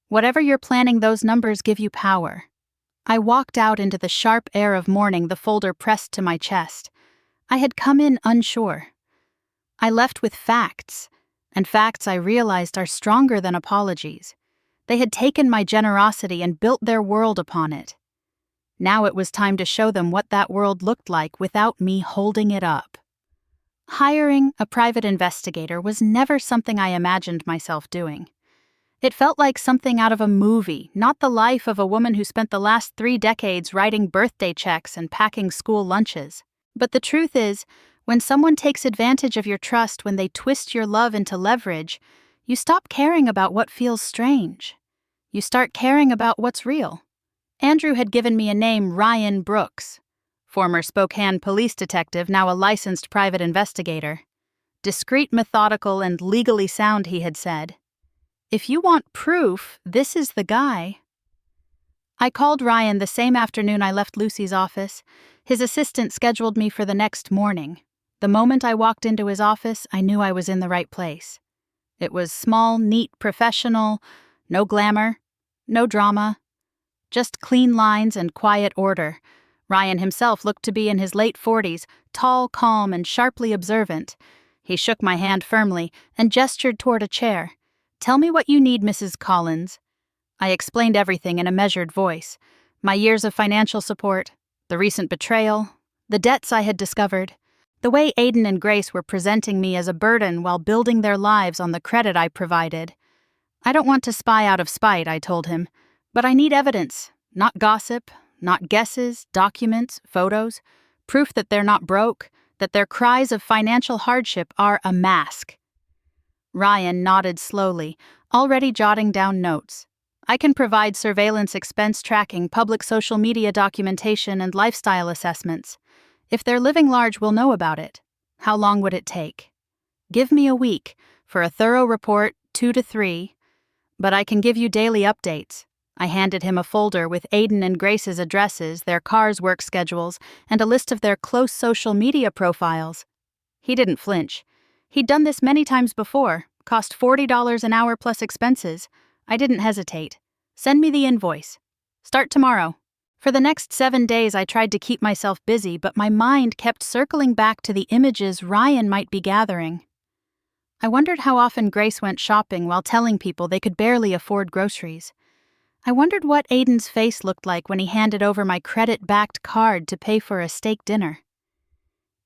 Whatever you're planning, those numbers give you power. I walked out into the sharp air of morning, the folder pressed to my chest. I had come in unsure. I left with facts, and facts I realized are stronger than apologies. They had taken my generosity and built their world upon it. Now it was time to show them what that world looked like without me holding it up. Hiring a private investigator was never something I imagined myself doing. It felt like something out of a movie, not the life of a woman who spent the last 3 decades writing birthday checks and packing school lunches. But the truth is, when someone takes advantage of your trust, when they twist your love into leverage, you stop caring about what feels strange. You start caring about what's real. Andrew had given me a name, Ryan Brooks, former Spokane police detective, now a licensed private investigator. Discreet, methodical, and legally sound, he had said. If you want proof, this is the guy. I called Ryan the same afternoon I left Lucy's office. His assistant scheduled me for the next morning. The moment I walked into his office, I knew I was in the right place. It was small, neat, professional, no glamour, no drama, just clean lines and quiet order. Ryan himself looked to be in his late 40s, tall, calm, and sharply observant. He shook my hand firmly and gestured toward a chair. "Tell me what you need, Mrs. Collins." I explained everything in a measured voice. My years of financial support, the recent betrayal, the debts I had discovered, the way Aiden and Grace were presenting me as a burden while building their lives on the credit I provided. "I don't want to spy out of spite," I told him, "but I need evidence, not gossip, not guesses, documents, photos, proof that they're not broke, that their cries of financial hardship are a mask." Ryan nodded slowly, already jotting down notes. "I can provide surveillance expense tracking, public social media documentation, and lifestyle assessments. If they're living large, we'll know about it. How long would it take?" "Give me a week for a thorough report, 2 to 3, but I can give you daily updates." I handed him a folder with Aiden and Grace's addresses, their cars' work schedules, and a list of their close social media profiles. He didn't flinch. He'd done this many times before, cost $40 an hour plus expenses. I didn't hesitate. "Send me the invoice. Start tomorrow." For the next 7 days, I tried to keep myself busy, but my mind kept circling back to the images Ryan might be gathering. I wondered how often Grace went shopping while telling people they could barely afford groceries. I wondered what Aiden's face looked like when he handed over my credit-backed card to pay for a steak dinner.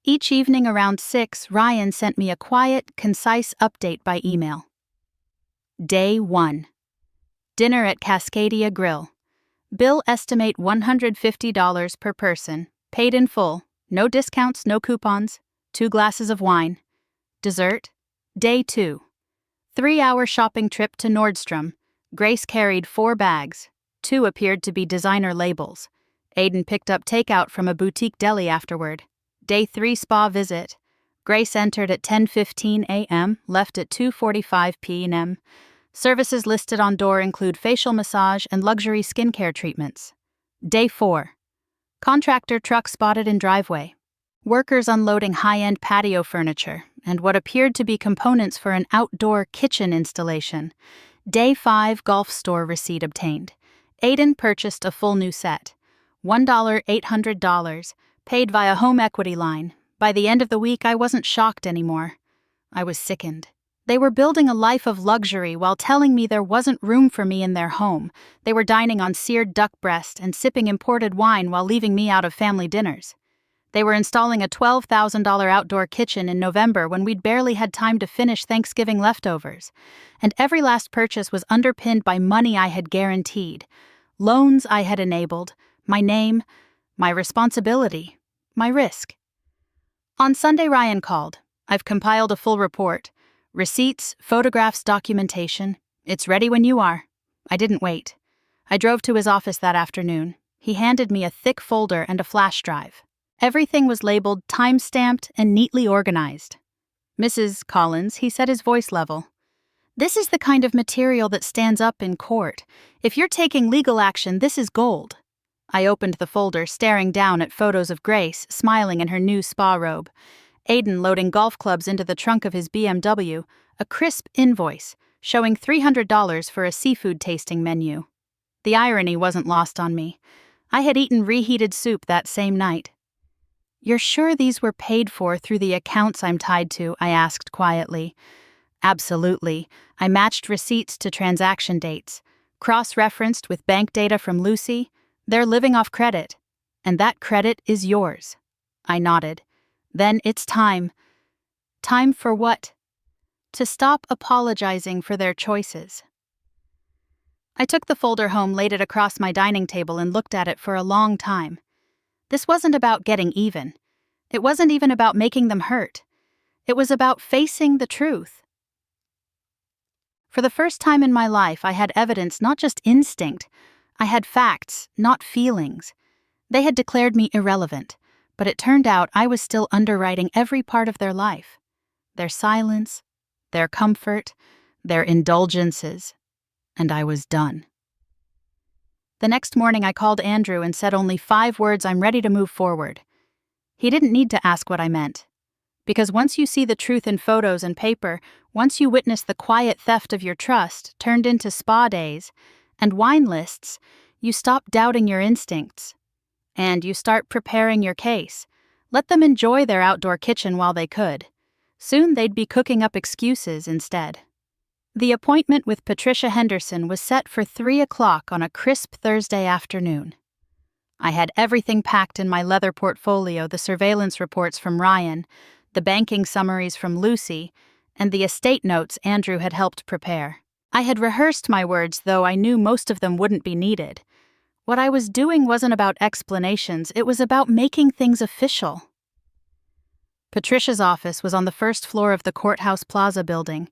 Each evening around 6, Ryan sent me a quiet, concise update by email. Day 1. Dinner at Cascadia Grill. Bill estimate $150 per person, paid in full, no discounts, no coupons, 2 glasses of wine. Dessert. Day 2. 3-hour shopping trip to Nordstrom. Grace carried 4 bags. 2 appeared to be designer labels. Aiden picked up takeout from a boutique deli afterward. Day 3 spa visit. Grace entered at 10:15 a.m., left at 2:45 p.m. Services listed on door include facial massage and luxury skincare treatments. Day 4. Contractor truck spotted in driveway. Workers unloading high-end patio furniture and what appeared to be components for an outdoor kitchen installation. Day 5. Golf store receipt obtained. Aiden purchased a full new set. $1,800, paid via home equity line. By the end of the week, I wasn't shocked anymore. I was sickened. They were building a life of luxury while telling me there wasn't room for me in their home. They were dining on seared duck breast and sipping imported wine while leaving me out of family dinners. They were installing a $12,000 outdoor kitchen in November when we'd barely had time to finish Thanksgiving leftovers. And every last purchase was underpinned by money I had guaranteed, loans I had enabled, my name, my responsibility, my risk. On Sunday, Ryan called. "I've compiled a full report. Receipts, photographs, documentation. It's ready when you are." I didn't wait. I drove to his office that afternoon. He handed me a thick folder and a flash drive. Everything was labeled, time-stamped, and neatly organized. "Mrs. Collins," he said, his voice level. "This is the kind of material that stands up in court. If you're taking legal action, this is gold." I opened the folder, staring down at photos of Grace, smiling in her new spa robe. Aiden loading golf clubs into the trunk of his BMW, a crisp invoice showing $300 for a seafood tasting menu. The irony wasn't lost on me. I had eaten reheated soup that same night. "You're sure these were paid for through the accounts I'm tied to?" I asked quietly. "Absolutely." I matched receipts to transaction dates, cross-referenced with bank data from Lucy. "They're living off credit, and that credit is yours." I nodded. "Then it's time." Time for what? To stop apologizing for their choices. I took the folder home, laid it across my dining table, and looked at it for a long time. This wasn't about getting even. It wasn't even about making them hurt. It was about facing the truth. For the first time in my life, I had evidence, not just instinct. I had facts, not feelings. They had declared me irrelevant, but it turned out I was still underwriting every part of their life. Their silence, their comfort, their indulgences, and I was done. The next morning I called Andrew and said only 5 words: "I'm ready to move forward." He didn't need to ask what I meant. Because once you see the truth in photos and paper, once you witness the quiet theft of your trust turned into spa days and wine lists, you stop doubting your instincts. And you start preparing your case. Let them enjoy their outdoor kitchen while they could. Soon they'd be cooking up excuses instead. The appointment with Patricia Henderson was set for 3 o'clock on a crisp Thursday afternoon. I had everything packed in my leather portfolio: the surveillance reports from Ryan, the banking summaries from Lucy, and the estate notes Andrew had helped prepare. I had rehearsed my words, though I knew most of them wouldn't be needed. What I was doing wasn't about explanations, it was about making things official. Patricia's office was on the first floor of the Courthouse Plaza building.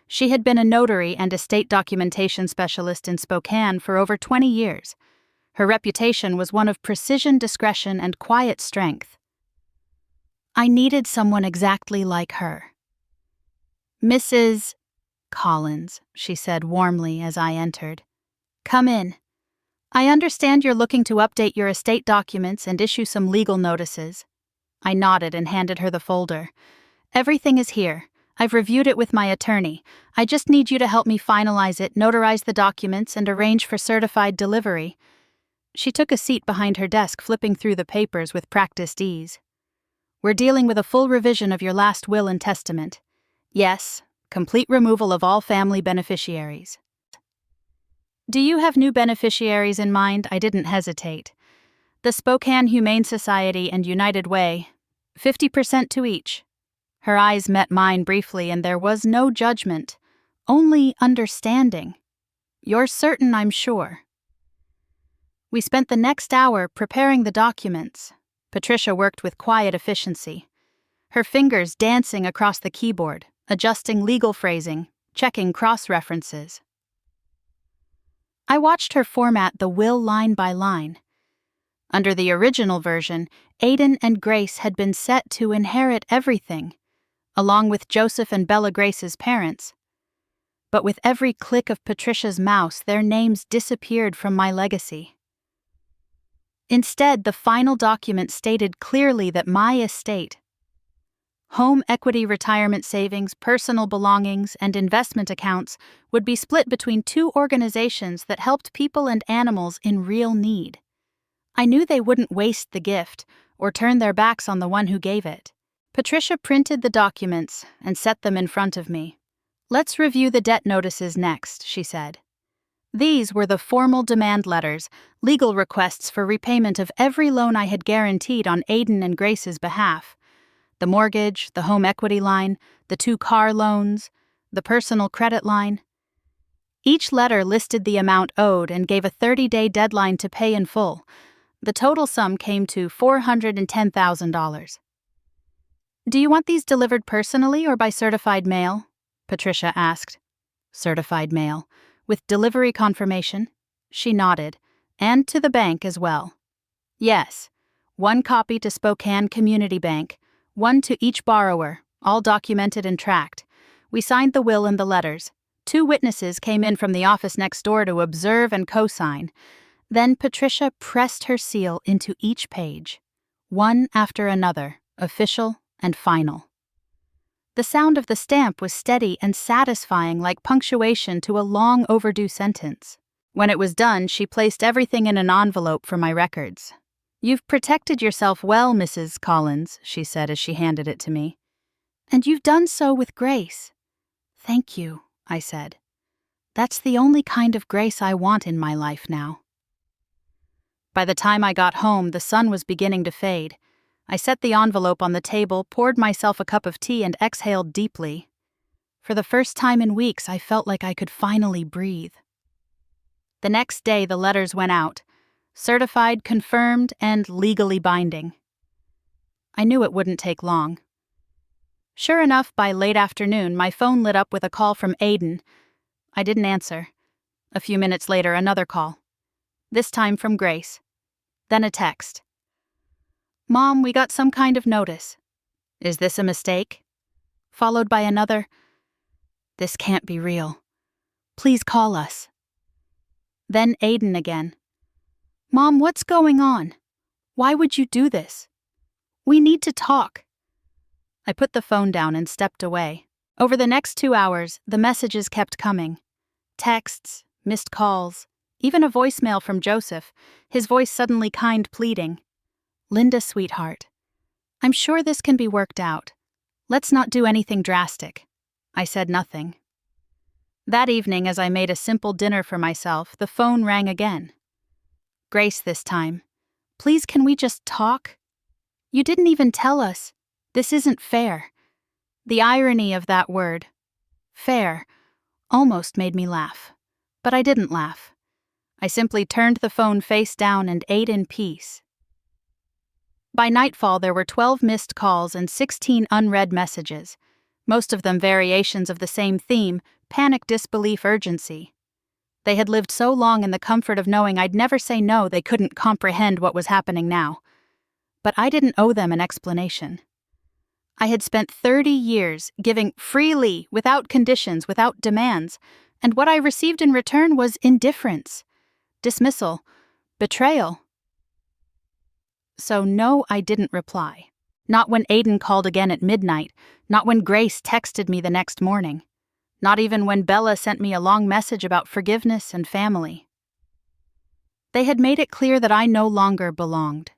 She had been a notary and estate documentation specialist in Spokane for over 20 years. Her reputation was one of precision, discretion, and quiet strength. I needed someone exactly like her. "Mrs. Collins," she said warmly as I entered. "Come in. I understand you're looking to update your estate documents and issue some legal notices." I nodded and handed her the folder. "Everything is here. I've reviewed it with my attorney. I just need you to help me finalize it, notarize the documents, and arrange for certified delivery." She took a seat behind her desk, flipping through the papers with practiced ease. "We're dealing with a full revision of your last will and testament. Yes, complete removal of all family beneficiaries." "Do you have new beneficiaries in mind?" I didn't hesitate. "The Spokane Humane Society and United Way, 50% to each." Her eyes met mine briefly, and there was no judgment, only understanding. "You're certain, I'm sure." We spent the next hour preparing the documents. Patricia worked with quiet efficiency, her fingers dancing across the keyboard, adjusting legal phrasing, checking cross-references. I watched her format the will line by line. Under the original version, Aiden and Grace had been set to inherit everything, along with Joseph and Bella Grace's parents. But with every click of Patricia's mouse, their names disappeared from my legacy. Instead, the final document stated clearly that my estate, home equity, retirement savings, personal belongings, and investment accounts would be split between 2 organizations that helped people and animals in real need. I knew they wouldn't waste the gift or turn their backs on the one who gave it. Patricia printed the documents and set them in front of me. "Let's review the debt notices next," she said. These were the formal demand letters, legal requests for repayment of every loan I had guaranteed on Aiden and Grace's behalf. The mortgage, the home equity line, the 2 car loans, the personal credit line. Each letter listed the amount owed and gave a 30-day deadline to pay in full. The total sum came to $410,000. "Do you want these delivered personally or by certified mail?" Patricia asked. "Certified mail. With delivery confirmation?" She nodded. "And to the bank as well?" "Yes. 1 copy to Spokane Community Bank, 1 to each borrower, all documented and tracked. We signed the will and the letters. 2 witnesses came in from the office next door to observe and co-sign. Then Patricia pressed her seal into each page, one after another, official and final. The sound of the stamp was steady and satisfying, like punctuation to a long overdue sentence. When it was done, she placed everything in an envelope for my records. "You've protected yourself well, Mrs. Collins," she said as she handed it to me. "And you've done so with grace." "Thank you," I said. "That's the only kind of grace I want in my life now." By the time I got home, the sun was beginning to fade. I set the envelope on the table, poured myself a cup of tea, and exhaled deeply. For the first time in weeks, I felt like I could finally breathe. The next day, the letters went out, certified, confirmed, and legally binding. I knew it wouldn't take long. Sure enough, by late afternoon, my phone lit up with a call from Aiden. I didn't answer. A few minutes later, another call. This time from Grace. Then a text. Mom, we got some kind of notice. Is this a mistake? Followed by another. This can't be real. Please call us. Then Aiden again. Mom, what's going on? Why would you do this? We need to talk. I put the phone down and stepped away. Over the next 2 hours, the messages kept coming. Texts, missed calls, even a voicemail from Joseph, his voice suddenly kind, pleading. Linda, sweetheart. I'm sure this can be worked out. Let's not do anything drastic. I said nothing. That evening, as I made a simple dinner for myself, the phone rang again. Grace this time. Please, can we just talk? You didn't even tell us. This isn't fair. The irony of that word, fair, almost made me laugh. But I didn't laugh. I simply turned the phone face down and ate in peace. By nightfall, there were 12 missed calls and 16 unread messages, most of them variations of the same theme, panic, disbelief, urgency. They had lived so long in the comfort of knowing I'd never say no, they couldn't comprehend what was happening now. But I didn't owe them an explanation. I had spent 30 years giving freely, without conditions, without demands, and what I received in return was indifference, dismissal, betrayal. So no, I didn't reply. Not when Aiden called again at midnight, not when Grace texted me the next morning, not even when Bella sent me a long message about forgiveness and family. They had made it clear that I no longer belonged.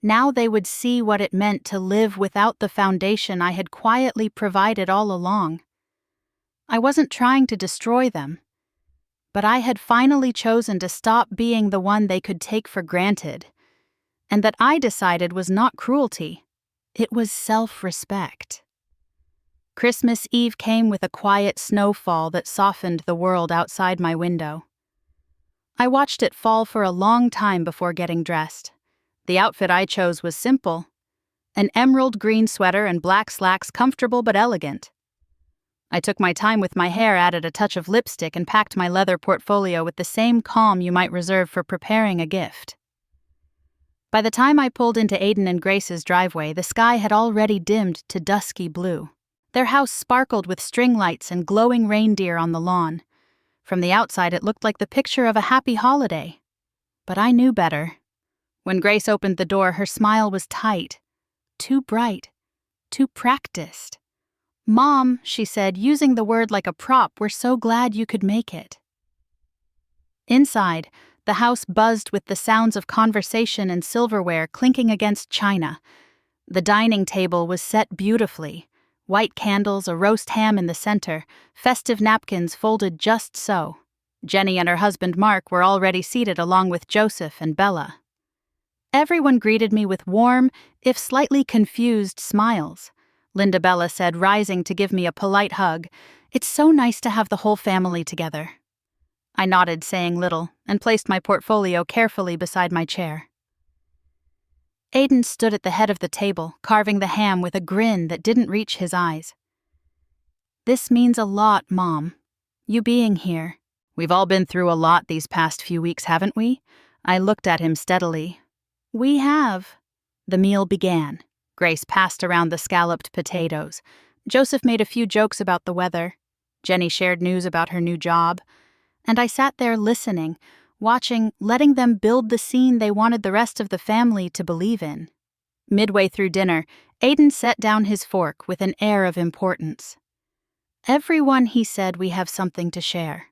Now they would see what it meant to live without the foundation I had quietly provided all along. I wasn't trying to destroy them, but I had finally chosen to stop being the one they could take for granted, and that I decided was not cruelty, it was self-respect. Christmas Eve came with a quiet snowfall that softened the world outside my window. I watched it fall for a long time before getting dressed. The outfit I chose was simple. An emerald green sweater and black slacks, comfortable but elegant. I took my time with my hair, added a touch of lipstick, and packed my leather portfolio with the same calm you might reserve for preparing a gift. By the time I pulled into Aiden and Grace's driveway, the sky had already dimmed to dusky blue. Their house sparkled with string lights and glowing reindeer on the lawn. From the outside, it looked like the picture of a happy holiday. But I knew better. When Grace opened the door, her smile was tight, too bright, too practiced. Mom, she said, using the word like a prop, we're so glad you could make it. Inside, the house buzzed with the sounds of conversation and silverware clinking against china. The dining table was set beautifully. White candles, a roast ham in the center, festive napkins folded just so. Jenny and her husband Mark were already seated along with Joseph and Bella. Everyone greeted me with warm, if slightly confused, smiles. Linda Bella said, rising to give me a polite hug, "It's so nice to have the whole family together." I nodded, saying little, and placed my portfolio carefully beside my chair. Aiden stood at the head of the table, carving the ham with a grin that didn't reach his eyes. "This means a lot, Mom. You being here. We've all been through a lot these past few weeks, haven't we?" I looked at him steadily. "We have." The meal began. Grace passed around the scalloped potatoes. Joseph made a few jokes about the weather. Jenny shared news about her new job. And I sat there listening, watching, letting them build the scene they wanted the rest of the family to believe in. Midway through dinner, Aiden set down his fork with an air of importance. "Everyone," he said, "we have something to share."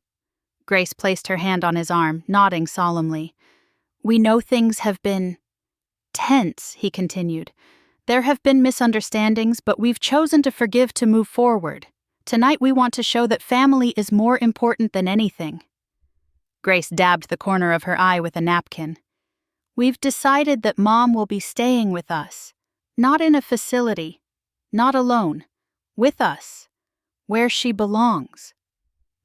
Grace placed her hand on his arm, nodding solemnly. "We know things have been tense," he continued. "There have been misunderstandings, but we've chosen to forgive to move forward. Tonight we want to show that family is more important than anything." Grace dabbed the corner of her eye with a napkin. "We've decided that Mom will be staying with us. Not in a facility. Not alone. With us. Where she belongs."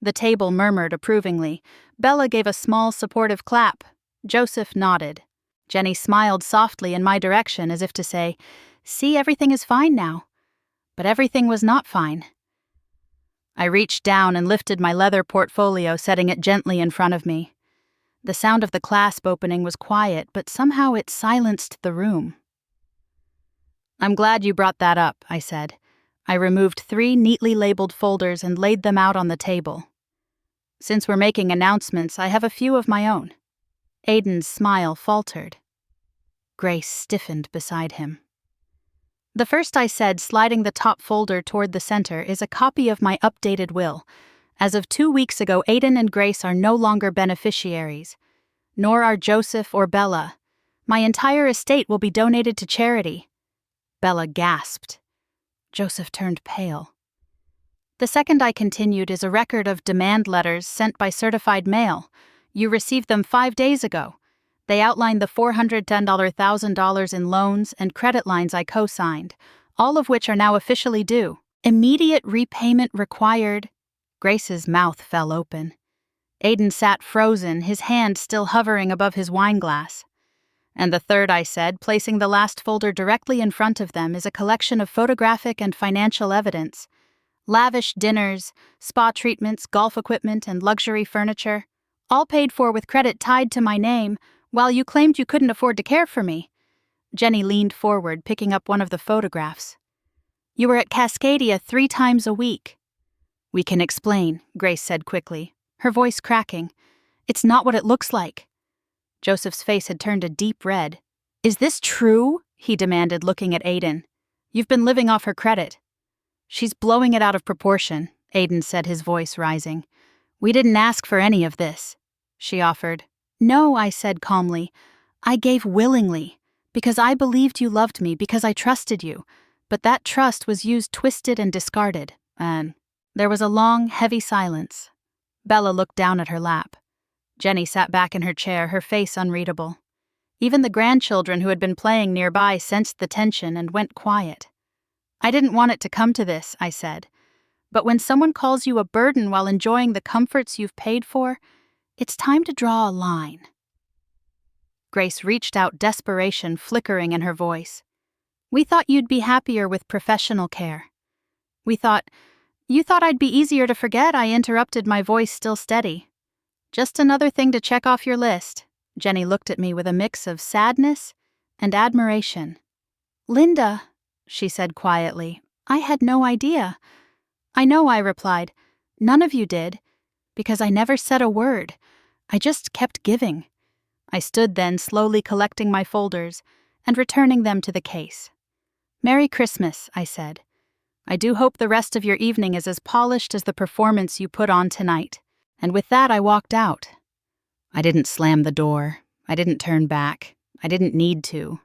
The table murmured approvingly. Bella gave a small supportive clap. Joseph nodded. Jenny smiled softly in my direction as if to say, "See, everything is fine now." But everything was not fine. I reached down and lifted my leather portfolio, setting it gently in front of me. The sound of the clasp opening was quiet, but somehow it silenced the room. "I'm glad you brought that up," I said. I removed 3 neatly labeled folders and laid them out on the table. "Since we're making announcements, I have a few of my own." Aiden's smile faltered. Grace stiffened beside him. "The first," I said, sliding the top folder toward the center, "is a copy of my updated will. As of 2 weeks ago, Aiden and Grace are no longer beneficiaries. Nor are Joseph or Bella. My entire estate will be donated to charity." Bella gasped. Joseph turned pale. "The second," I continued, "is a record of demand letters sent by certified mail. You received them 5 days ago. They outline the $410,000 in loans and credit lines I co-signed, all of which are now officially due. Immediate repayment required." Grace's mouth fell open. Aiden sat frozen, his hand still hovering above his wineglass. "And the third," I said, placing the last folder directly in front of them, "is a collection of photographic and financial evidence. Lavish dinners, spa treatments, golf equipment, and luxury furniture, all paid for with credit tied to my name, while you claimed you couldn't afford to care for me." Jenny leaned forward, picking up one of the photographs. "You were at Cascadia 3 times a week." "We can explain," Grace said quickly, her voice cracking. "It's not what it looks like." Joseph's face had turned a deep red. "Is this true?" he demanded, looking at Aiden. "You've been living off her credit." "She's blowing it out of proportion," Aiden said, his voice rising. "We didn't ask for any of this," she offered. "No," I said calmly. "I gave willingly, because I believed you loved me, because I trusted you. But that trust was used, twisted, and discarded." And there was a long, heavy silence. Bella looked down at her lap. Jenny sat back in her chair, her face unreadable. Even the grandchildren who had been playing nearby sensed the tension and went quiet. "I didn't want it to come to this," I said. "But when someone calls you a burden while enjoying the comforts you've paid for, it's time to draw a line." Grace reached out, desperation flickering in her voice. "We thought you'd be happier with professional care. You thought I'd be easier to forget," I interrupted, my voice still steady. "Just another thing to check off your list." Jenny looked at me with a mix of sadness and admiration. "Linda," she said quietly, "I had no idea." "I know," I replied. "None of you did, because I never said a word. I just kept giving." I stood then, slowly collecting my folders and returning them to the case. "Merry Christmas," I said. "I do hope the rest of your evening is as polished as the performance you put on tonight." And with that, I walked out. I didn't slam the door. I didn't turn back. I didn't need to.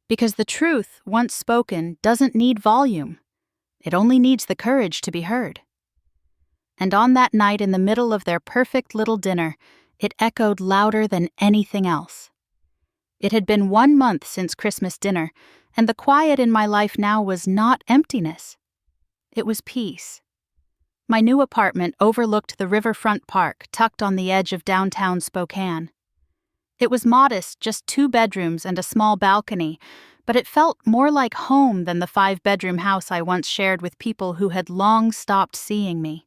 Because the truth, once spoken, doesn't need volume. It only needs the courage to be heard. And on that night, in the middle of their perfect little dinner, it echoed louder than anything else. It had been 1 month since Christmas dinner, and the quiet in my life now was not emptiness. It was peace. My new apartment overlooked the riverfront park tucked on the edge of downtown Spokane. It was modest, just 2 bedrooms and a small balcony, but it felt more like home than the 5-bedroom house I once shared with people who had long stopped seeing me.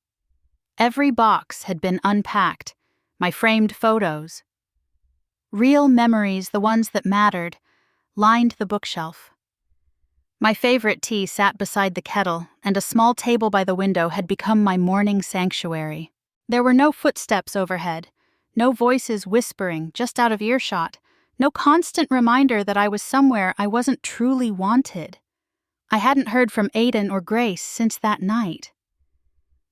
Every box had been unpacked, my framed photos. Real memories, the ones that mattered, lined the bookshelf. My favorite tea sat beside the kettle, and a small table by the window had become my morning sanctuary. There were no footsteps overhead, no voices whispering just out of earshot, no constant reminder that I was somewhere I wasn't truly wanted. I hadn't heard from Aiden or Grace since that night.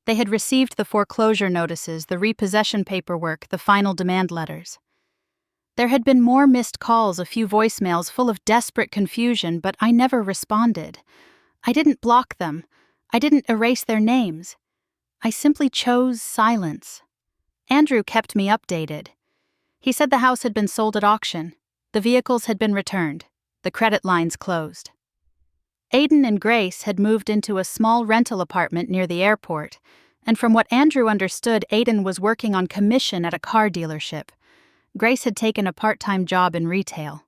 They had received the foreclosure notices, the repossession paperwork, the final demand letters. There had been more missed calls, a few voicemails full of desperate confusion, but I never responded. I didn't block them. I didn't erase their names. I simply chose silence. Andrew kept me updated. He said the house had been sold at auction. The vehicles had been returned. The credit lines closed. Aiden and Grace had moved into a small rental apartment near the airport, and from what Andrew understood, Aiden was working on commission at a car dealership. Grace had taken a part-time job in retail.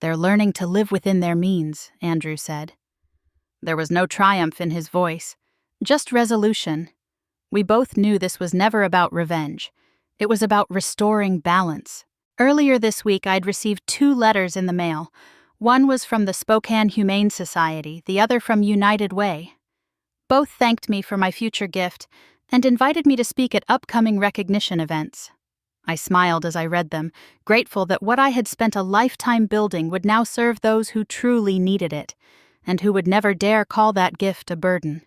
"They're learning to live within their means," Andrew said. There was no triumph in his voice, just resolution. We both knew this was never about revenge. It was about restoring balance. Earlier this week, I'd received 2 letters in the mail. One was from the Spokane Humane Society, the other from United Way. Both thanked me for my future gift and invited me to speak at upcoming recognition events. I smiled as I read them, grateful that what I had spent a lifetime building would now serve those who truly needed it, and who would never dare call that gift a burden.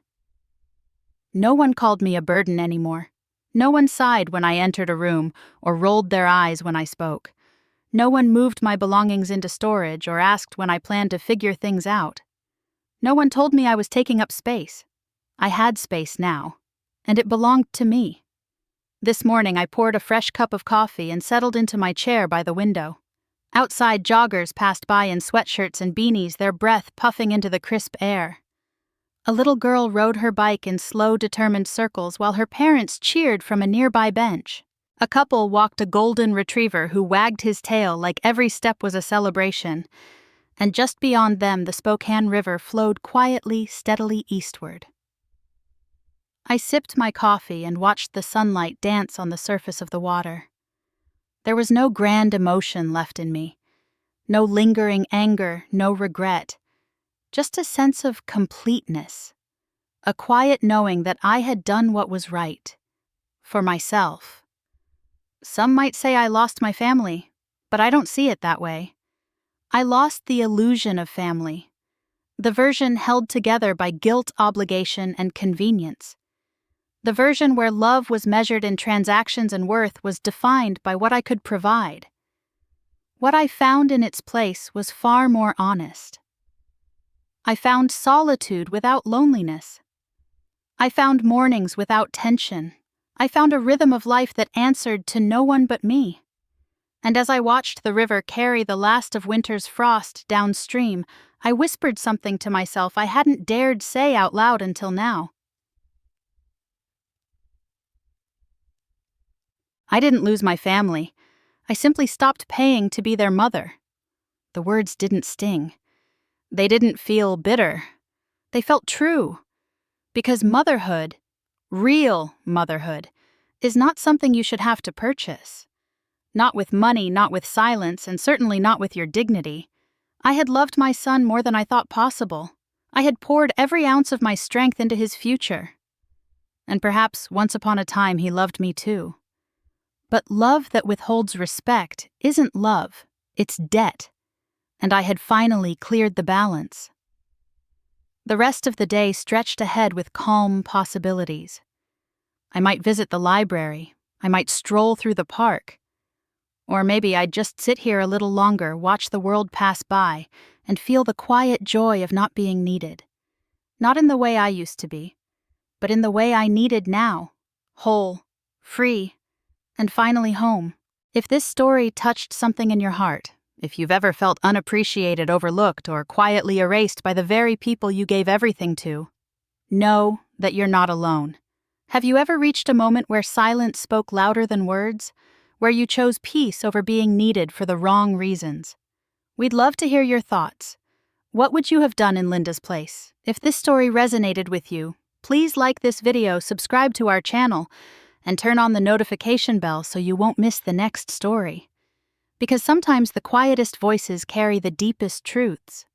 No one called me a burden anymore. No one sighed when I entered a room or rolled their eyes when I spoke. No one moved my belongings into storage or asked when I planned to figure things out. No one told me I was taking up space. I had space now, and it belonged to me. This morning I poured a fresh cup of coffee and settled into my chair by the window. Outside, joggers passed by in sweatshirts and beanies, their breath puffing into the crisp air. A little girl rode her bike in slow, determined circles while her parents cheered from a nearby bench. A couple walked a golden retriever who wagged his tail like every step was a celebration. And just beyond them, the Spokane River flowed quietly, steadily eastward. I sipped my coffee and watched the sunlight dance on the surface of the water. There was no grand emotion left in me. No lingering anger, no regret. Just a sense of completeness. A quiet knowing that I had done what was right. For myself. Some might say I lost my family, but I don't see it that way. I lost the illusion of family. The version held together by guilt, obligation, and convenience. The version where love was measured in transactions and worth was defined by what I could provide. What I found in its place was far more honest. I found solitude without loneliness. I found mornings without tension. I found a rhythm of life that answered to no one but me. And as I watched the river carry the last of winter's frost downstream, I whispered something to myself I hadn't dared say out loud until now. I didn't lose my family. I simply stopped paying to be their mother. The words didn't sting. They didn't feel bitter. They felt true. Because motherhood, real motherhood, is not something you should have to purchase. Not with money, not with silence, and certainly not with your dignity. I had loved my son more than I thought possible. I had poured every ounce of my strength into his future. And perhaps once upon a time he loved me too. But love that withholds respect isn't love, it's debt. And I had finally cleared the balance. The rest of the day stretched ahead with calm possibilities. I might visit the library, I might stroll through the park, or maybe I'd just sit here a little longer, watch the world pass by, and feel the quiet joy of not being needed. Not in the way I used to be, but in the way I needed now, whole, free, and finally home. If this story touched something in your heart, if you've ever felt unappreciated, overlooked, or quietly erased by the very people you gave everything to, know that you're not alone. Have you ever reached a moment where silence spoke louder than words? Where you chose peace over being needed for the wrong reasons? We'd love to hear your thoughts. What would you have done in Linda's place? If this story resonated with you, please like this video, subscribe to our channel, and turn on the notification bell so you won't miss the next story. Because sometimes the quietest voices carry the deepest truths.